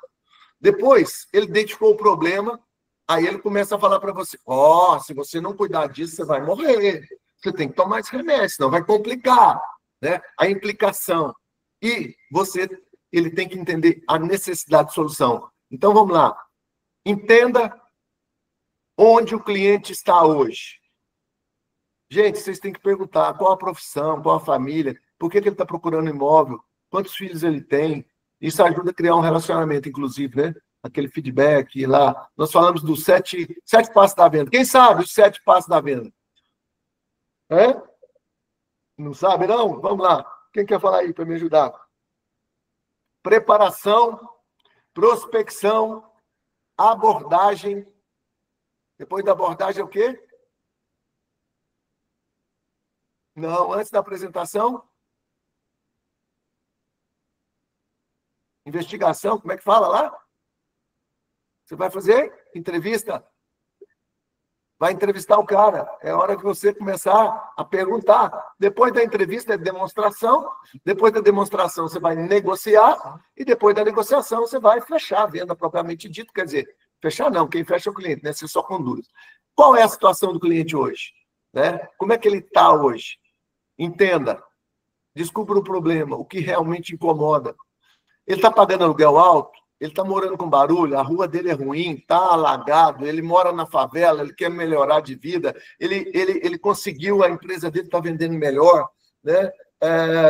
Depois, ele identificou o problema, aí ele começa a falar para você, se você não cuidar disso, você vai morrer. Você tem que tomar esse remédio, senão vai complicar, né? A implicação. E ele tem que entender a necessidade de solução. Então, vamos lá. Entenda onde o cliente está hoje. Gente, vocês têm que perguntar qual a profissão, qual a família, por que ele está procurando imóvel, quantos filhos ele tem. Isso ajuda a criar um relacionamento, inclusive, né? Aquele feedback lá. Nós falamos dos 7 passos da venda. Quem sabe os 7 passos da venda? Não sabe, não? Vamos lá. Quem quer falar aí para me ajudar? Preparação, prospecção, abordagem. Depois da abordagem é o quê? Não, antes da apresentação. Investigação, como é que fala lá? Você vai fazer entrevista? Vai entrevistar o cara. É hora de você começar a perguntar. Depois da entrevista é demonstração. Depois da demonstração você vai negociar. E depois da negociação você vai fechar a venda propriamente dito. Quer dizer, fechar não, quem fecha é o cliente, né? Você só conduz. Qual é a situação do cliente hoje? Né? Como é que ele está hoje? Entenda. Descubra o problema, o que realmente incomoda. Ele está pagando aluguel alto, ele está morando com barulho, a rua dele é ruim, está alagado, ele mora na favela, ele quer melhorar de vida, ele conseguiu, a empresa dele está vendendo melhor, né?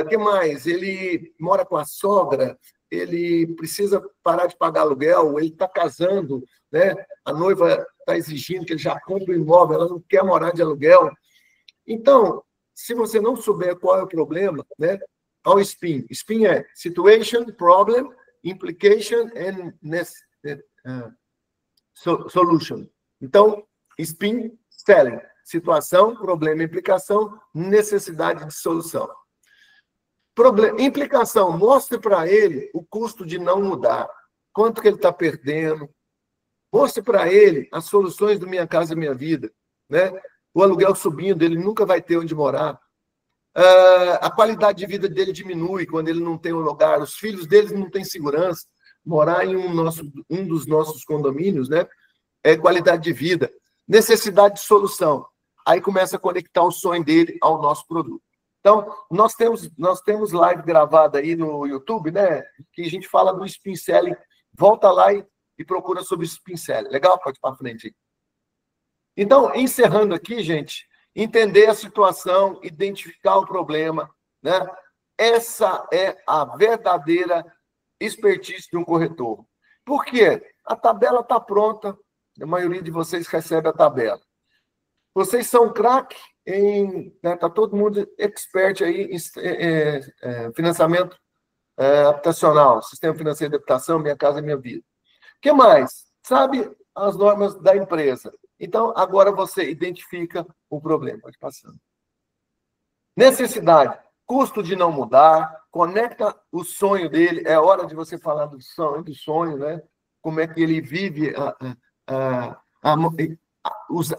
Que mais? Ele mora com a sogra, ele precisa parar de pagar aluguel, ele está casando, né? A noiva está exigindo que ele já compre o imóvel, ela não quer morar de aluguel. Então, se você não souber qual é o problema, né? Olha o SPIN. SPIN é Situation, Problem, Implication and Solution. Então, SPIN, Selling. Situação, problema, implicação, necessidade de solução. Implicação, mostre para ele o custo de não mudar. Quanto que ele está perdendo. Mostre para ele as soluções do Minha Casa Minha Vida. Né? O aluguel subindo, ele nunca vai ter onde morar. A qualidade de vida dele diminui quando ele não tem um lugar, os filhos dele não têm segurança. Morar em um dos nossos condomínios, né? É qualidade de vida. Necessidade de solução. Aí começa a conectar o sonho dele ao nosso produto. Então, nós temos live gravada aí no YouTube, né? Que a gente fala do Spin Selling. Volta lá e procura sobre o Spin Selling. Legal? Pode ir para frente aí. Então, encerrando aqui, gente, entender a situação, identificar o problema, né? Essa é a verdadeira expertise de um corretor. Por quê? A tabela está pronta, a maioria de vocês recebe a tabela. Vocês são craque em... Está todo mundo expert aí em financiamento habitacional, sistema financeiro de habitação, Minha Casa Minha Vida. O que mais? Sabe as normas da empresa. Então, agora você identifica o problema. Pode passar. Necessidade. Custo de não mudar. Conecta o sonho dele. É hora de você falar do sonho, né? Como é que ele vive.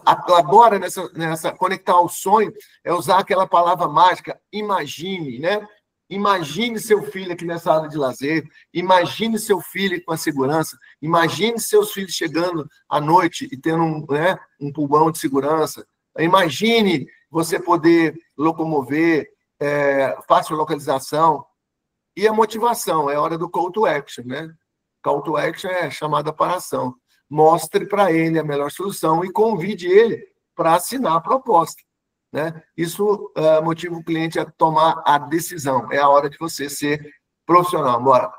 Agora, nessa conectar ao sonho, é usar aquela palavra mágica, imagine, né? Imagine seu filho aqui nessa área de lazer, imagine seu filho com a segurança, imagine seus filhos chegando à noite e tendo um pulmão de segurança, imagine você poder locomover, fácil localização, e a motivação, é hora do call to action, né? Call to action é chamada para ação. Mostre para ele a melhor solução e convide ele para assinar a proposta. Né? Isso motiva o cliente a tomar a decisão. É a hora de você ser profissional. Bora.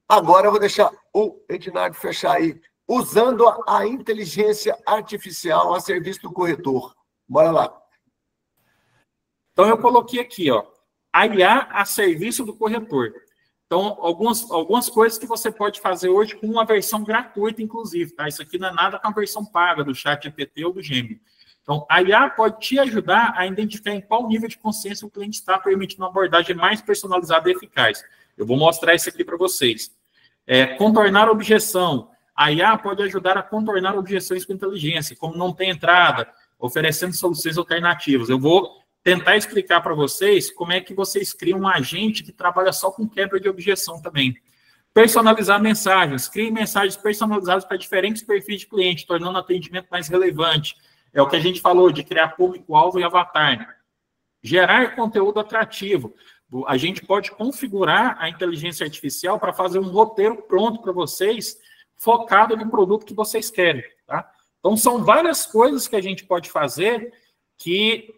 Agora eu vou deixar o Ednardo fechar aí. Usando a inteligência artificial a serviço do corretor. Bora lá. Então, eu coloquei aqui, ó, a IA a serviço do corretor. Então, algumas coisas que você pode fazer hoje com uma versão gratuita, inclusive, tá? Isso aqui não é nada com a versão paga do ChatGPT ou do Gemini. Então, a IA pode te ajudar a identificar em qual nível de consciência o cliente está, permitindo uma abordagem mais personalizada e eficaz. Eu vou mostrar isso aqui para vocês. Contornar a objeção. A IA pode ajudar a contornar objeções com inteligência, como não tem entrada, oferecendo soluções alternativas. Eu vou tentar explicar para vocês como é que vocês criam um agente que trabalha só com quebra de objeção também. Personalizar mensagens. Crie mensagens personalizadas para diferentes perfis de cliente, tornando o atendimento mais relevante. É o que a gente falou de criar público-alvo e avatar. Gerar conteúdo atrativo. A gente pode configurar a inteligência artificial para fazer um roteiro pronto para vocês, focado no produto que vocês querem, tá? Então, são várias coisas que a gente pode fazer que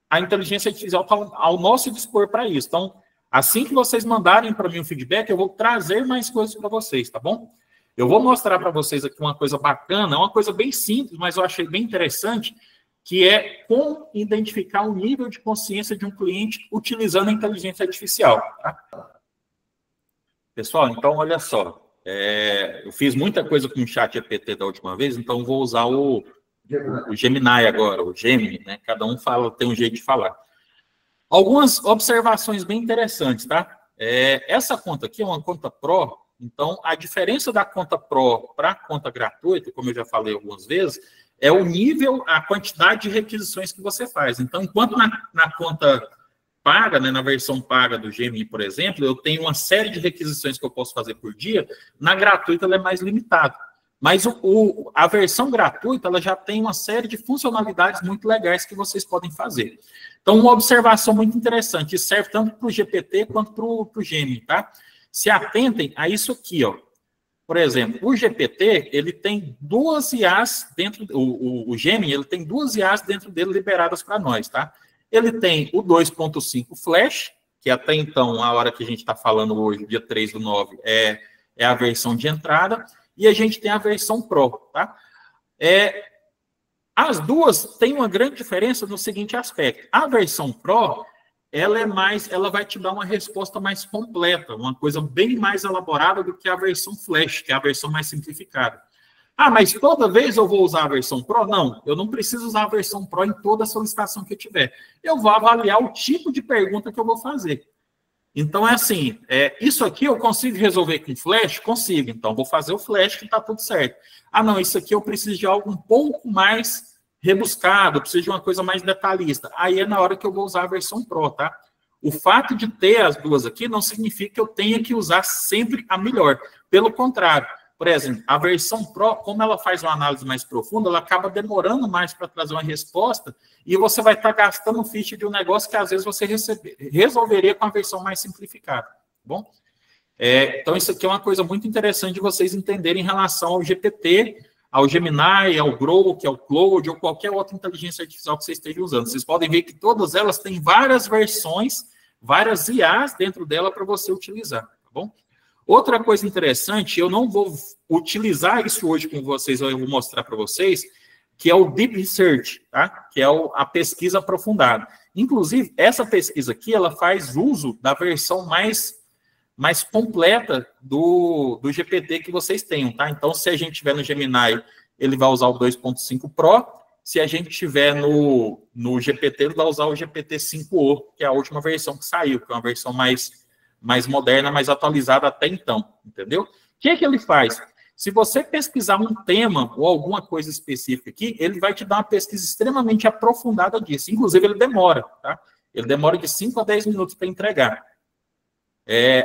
a inteligência artificial está ao nosso dispor para isso. Então, assim que vocês mandarem para mim o feedback, eu vou trazer mais coisas para vocês, tá bom? Eu vou mostrar para vocês aqui uma coisa bacana, uma coisa bem simples, mas eu achei bem interessante, que é como identificar o nível de consciência de um cliente utilizando a inteligência artificial, tá? Pessoal, então, olha só. Eu fiz muita coisa com o ChatGPT da última vez, então vou usar o Gemini agora, o Gemini, né? Cada um tem um jeito de falar. Algumas observações bem interessantes, tá? Essa conta aqui é uma conta Pro, então a diferença da conta Pro para a conta gratuita, como eu já falei algumas vezes, é o nível, a quantidade de requisições que você faz. Então, enquanto na conta paga, né, na versão paga do Gemini, por exemplo, eu tenho uma série de requisições que eu posso fazer por dia, na gratuita ela é mais limitada. Mas a versão gratuita, ela já tem uma série de funcionalidades muito legais que vocês podem fazer. Então, uma observação muito interessante, isso serve tanto para o GPT quanto para o Gemini, tá? Se atentem a isso aqui, ó. Por exemplo, o GPT, ele tem duas IAs dentro, o Gemini, ele tem duas IAs dentro dele liberadas para nós, tá? Ele tem o 2.5 Flash, que até então, a hora que a gente está falando hoje, dia 3/9, é a versão de entrada, e a gente tem a versão Pro, tá? As duas têm uma grande diferença no seguinte aspecto. A versão Pro, ela vai te dar uma resposta mais completa, uma coisa bem mais elaborada do que a versão Flash, que é a versão mais simplificada. Ah, mas toda vez eu vou usar a versão Pro? Não, eu não preciso usar a versão Pro em toda a solicitação que eu tiver. Eu vou avaliar o tipo de pergunta que eu vou fazer. Então, é assim, isso aqui eu consigo resolver com Flash? Consigo, então vou fazer o Flash que está tudo certo. Ah, não, isso aqui eu preciso de algo um pouco mais rebuscado, eu preciso de uma coisa mais detalhista. Aí é na hora que eu vou usar a versão Pro, tá? O fato de ter as duas aqui não significa que eu tenha que usar sempre a melhor. Pelo contrário, por exemplo, a versão Pro, como ela faz uma análise mais profunda, ela acaba demorando mais para trazer uma resposta e você vai estar gastando ficha de um negócio que às vezes você resolveria com a versão mais simplificada, tá bom? Então, isso aqui é uma coisa muito interessante de vocês entenderem em relação ao GPT, ao Gemini, ao Grok, ao Claude, ou qualquer outra inteligência artificial que vocês estejam usando. Vocês podem ver que todas elas têm várias versões, várias IAs dentro dela para você utilizar, tá bom? Outra coisa interessante, eu não vou utilizar isso hoje com vocês, eu vou mostrar para vocês, que é o Deep Research, tá? Que é a pesquisa aprofundada. Inclusive, essa pesquisa aqui, ela faz uso da versão mais completa do GPT que vocês tenham, tá? Então, se a gente tiver no Gemini, ele vai usar o 2.5 Pro. Se a gente tiver no GPT, ele vai usar o GPT-5o, que é a última versão que saiu, que é uma versão mais moderna, mais atualizada até então, entendeu? O que ele faz? Se você pesquisar um tema ou alguma coisa específica aqui, ele vai te dar uma pesquisa extremamente aprofundada disso. Inclusive, ele demora, tá? Ele demora de 5 a 10 minutos para entregar.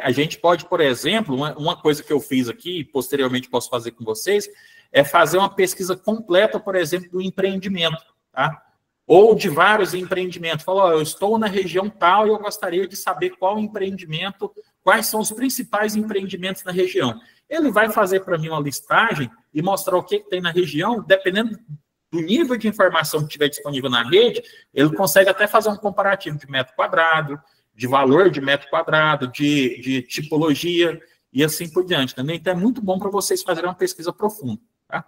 A gente pode, por exemplo, uma coisa que eu fiz aqui, posteriormente posso fazer com vocês, é fazer uma pesquisa completa, por exemplo, do empreendimento, tá? Ou de vários empreendimentos. Falou, eu estou na região tal e eu gostaria de saber qual empreendimento, quais são os principais empreendimentos na região. Ele vai fazer para mim uma listagem e mostrar o que tem na região, dependendo do nível de informação que tiver disponível na rede, ele consegue até fazer um comparativo de metro quadrado, de valor de metro quadrado, de tipologia, e assim por diante. Também. Então, é muito bom para vocês fazerem uma pesquisa profunda. Tá?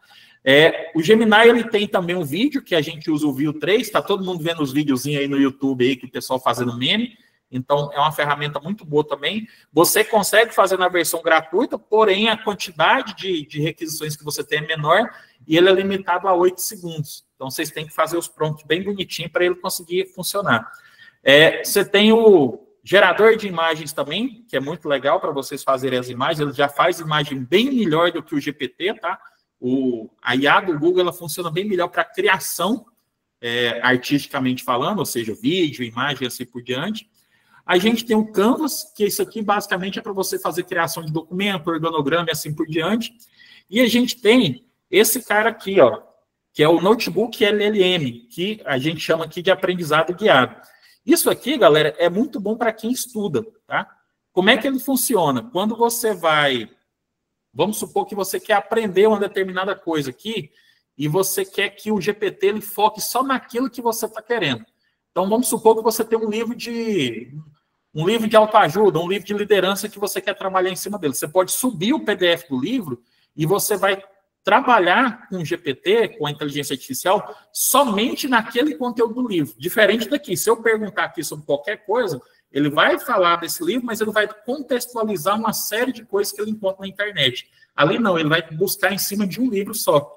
O Gemini, ele tem também um vídeo, que a gente usa o View 3, está todo mundo vendo os videozinhos aí no YouTube, aí, que o pessoal fazendo meme. Então, é uma ferramenta muito boa também. Você consegue fazer na versão gratuita, porém, a quantidade de requisições que você tem é menor e ele é limitado a 8 segundos. Então, vocês têm que fazer os prompts bem bonitinho para ele conseguir funcionar. Você tem o gerador de imagens também, que é muito legal para vocês fazerem as imagens. Ele já faz imagem bem melhor do que o GPT, tá? A IA do Google, ela funciona bem melhor para criação, artisticamente falando, ou seja, vídeo, imagem, assim por diante. A gente tem o Canvas, que isso aqui basicamente é para você fazer criação de documento, organograma e assim por diante. E a gente tem esse cara aqui, ó, que é o Notebook LLM, que a gente chama aqui de aprendizado guiado. Isso aqui, galera, é muito bom para quem estuda, tá? Como é que ele funciona? Quando você vai... Vamos supor que você quer aprender uma determinada coisa aqui e você quer que o GPT ele foque só naquilo que você está querendo. Então, vamos supor que você tem um livro de autoajuda, um livro de liderança que você quer trabalhar em cima dele. Você pode subir o PDF do livro e você vai trabalhar com o GPT, com a inteligência artificial, somente naquele conteúdo do livro. Diferente daqui. Se eu perguntar aqui sobre qualquer coisa, ele vai falar desse livro, mas ele vai contextualizar uma série de coisas que ele encontra na internet. Ali não, ele vai buscar em cima de um livro só.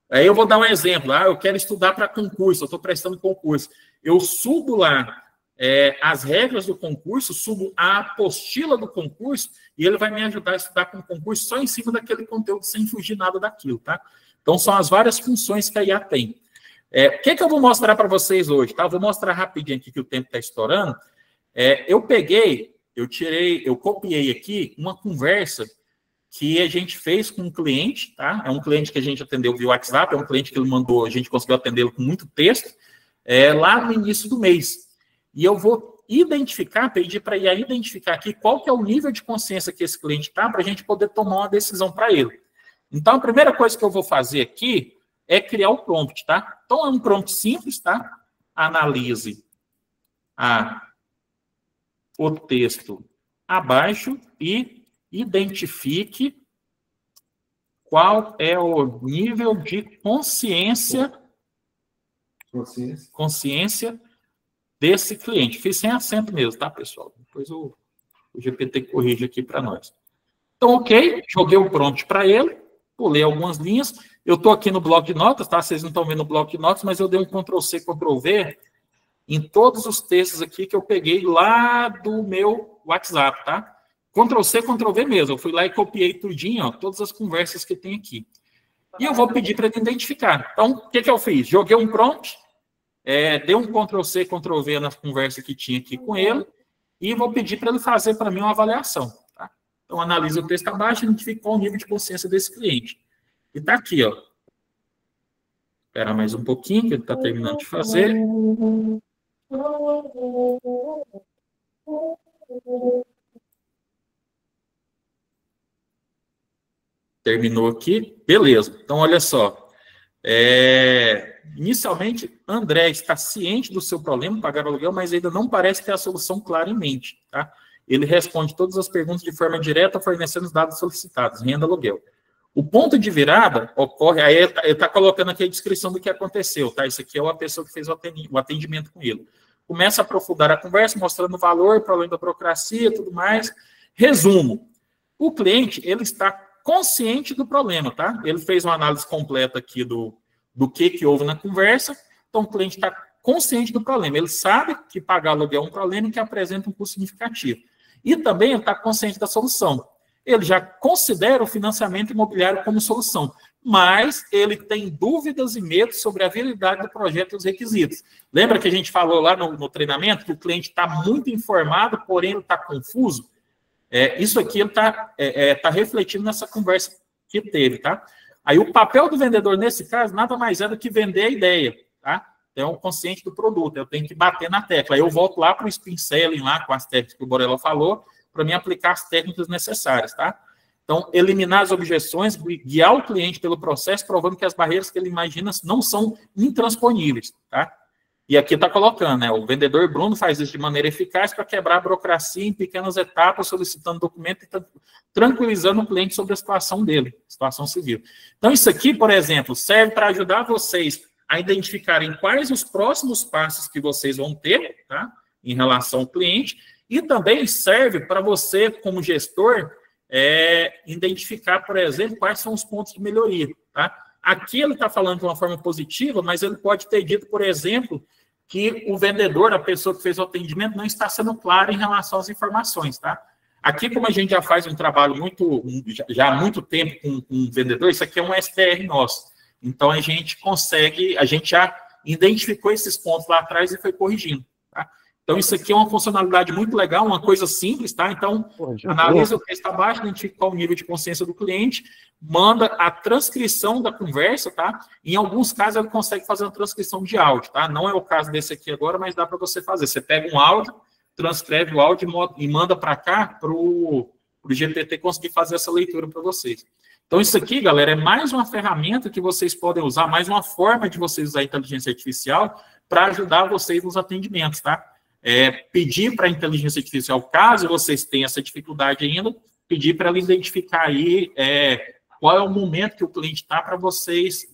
Aí eu vou dar um exemplo. Eu quero estudar para concurso, eu estou prestando concurso. Eu subo lá as regras do concurso, subo a apostila do concurso e ele vai me ajudar a estudar com o concurso só em cima daquele conteúdo, sem fugir nada daquilo, tá? Então, são as várias funções que a IA tem. O que eu vou mostrar para vocês hoje, tá? Eu vou mostrar rapidinho aqui que o tempo está estourando. Eu copiei aqui uma conversa que a gente fez com um cliente, tá? É um cliente que a gente atendeu via WhatsApp, é um cliente que ele mandou, a gente conseguiu atendê-lo com muito texto, lá no início do mês. E eu vou pedir para a IA identificar aqui qual que é o nível de consciência que esse cliente está, para a gente poder tomar uma decisão para ele. Então, a primeira coisa que eu vou fazer aqui é criar o prompt, tá? Então, é um prompt simples, tá? Analise o texto abaixo e identifique qual é o nível de consciência desse cliente. Fiz sem acento mesmo, tá, pessoal? Depois o GPT corrige aqui para nós. Então, ok, joguei o prompt para ele, pulei algumas linhas. Eu estou aqui no bloco de notas, tá? Vocês não estão vendo o bloco de notas, mas eu dei um Ctrl+C, Ctrl+V em todos os textos aqui que eu peguei lá do meu WhatsApp, tá? Ctrl+C, Ctrl+V mesmo. Eu fui lá e copiei tudinho, ó, todas as conversas que tem aqui. E eu vou pedir para ele identificar. Então, o que eu fiz? Joguei um prompt, dei um Ctrl+C, Ctrl+V na conversa que tinha aqui com ele, e vou pedir para ele fazer para mim uma avaliação. Tá? Então, analisa o texto abaixo e identifica qual o nível de consciência desse cliente. E está aqui, ó. Espera mais um pouquinho, que ele está terminando de fazer. Terminou aqui. Beleza. Então, olha só. Inicialmente, André está ciente do seu problema, pagar o aluguel, mas ainda não parece ter a solução clara em mente. Tá? Ele responde todas as perguntas de forma direta, fornecendo os dados solicitados, renda, aluguel. O ponto de virada ocorre, aí ele está colocando aqui a descrição do que aconteceu, tá? Isso aqui é a pessoa que fez o atendimento com ele. Começa a aprofundar a conversa, mostrando o valor, problema da burocracia e tudo mais. Resumo, o cliente, ele está consciente do problema, tá? Ele fez uma análise completa aqui do que houve na conversa, então o cliente está consciente do problema, ele sabe que pagar aluguel é um problema e que apresenta um custo significativo. E também ele está consciente da solução. Ele já considera o financiamento imobiliário como solução, mas ele tem dúvidas e medos sobre a viabilidade do projeto e os requisitos. Lembra que a gente falou lá no treinamento que o cliente está muito informado, porém ele está confuso? Isso aqui ele está refletindo nessa conversa que teve, tá? Aí o papel do vendedor, nesse caso, nada mais é do que vender a ideia, tá? Então, consciente do produto, eu tenho que bater na tecla. Aí eu volto lá para o spin selling, lá com as técnicas que o Borella falou, para mim aplicar as técnicas necessárias, tá? Então, eliminar as objeções, guiar o cliente pelo processo, provando que as barreiras que ele imagina não são intransponíveis, tá? E aqui está colocando, né? O vendedor Bruno faz isso de maneira eficaz para quebrar a burocracia em pequenas etapas, solicitando documento e tranquilizando o cliente sobre a situação dele, situação civil. Então, isso aqui, por exemplo, serve para ajudar vocês a identificarem quais os próximos passos que vocês vão ter, tá? Em relação ao cliente, e também serve para você, como gestor, identificar, por exemplo, quais são os pontos de melhoria, tá? Aqui ele está falando de uma forma positiva, mas ele pode ter dito, por exemplo, que o vendedor, a pessoa que fez o atendimento, não está sendo claro em relação às informações, tá? Aqui, como a gente já faz um trabalho já há muito tempo com o vendedor, isso aqui é um SDR nosso. Então, a gente já identificou esses pontos lá atrás e foi corrigindo, tá? Então, isso aqui é uma funcionalidade muito legal, uma coisa simples, tá? Então, analisa o que está abaixo, identifica qual o nível de consciência do cliente, manda a transcrição da conversa, tá? Em alguns casos, ele consegue fazer uma transcrição de áudio, tá? Não é o caso desse aqui agora, mas dá para você fazer. Você pega um áudio, transcreve o áudio e manda para cá, para o GPT conseguir fazer essa leitura para vocês. Então, isso aqui, galera, é mais uma ferramenta que vocês podem usar, mais uma forma de vocês usar a inteligência artificial para ajudar vocês nos atendimentos, tá? Pedir para a inteligência artificial, caso vocês tenham essa dificuldade ainda, pedir para ela identificar aí qual é o momento que o cliente está para vocês,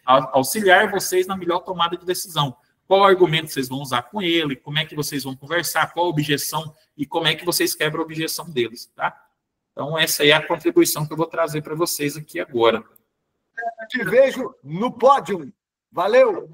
auxiliar vocês na melhor tomada de decisão. Qual argumento vocês vão usar com ele, como é que vocês vão conversar, qual a objeção e como é que vocês quebram a objeção deles, tá? Então, essa aí é a contribuição que eu vou trazer para vocês aqui agora. Te vejo no pódio. Valeu!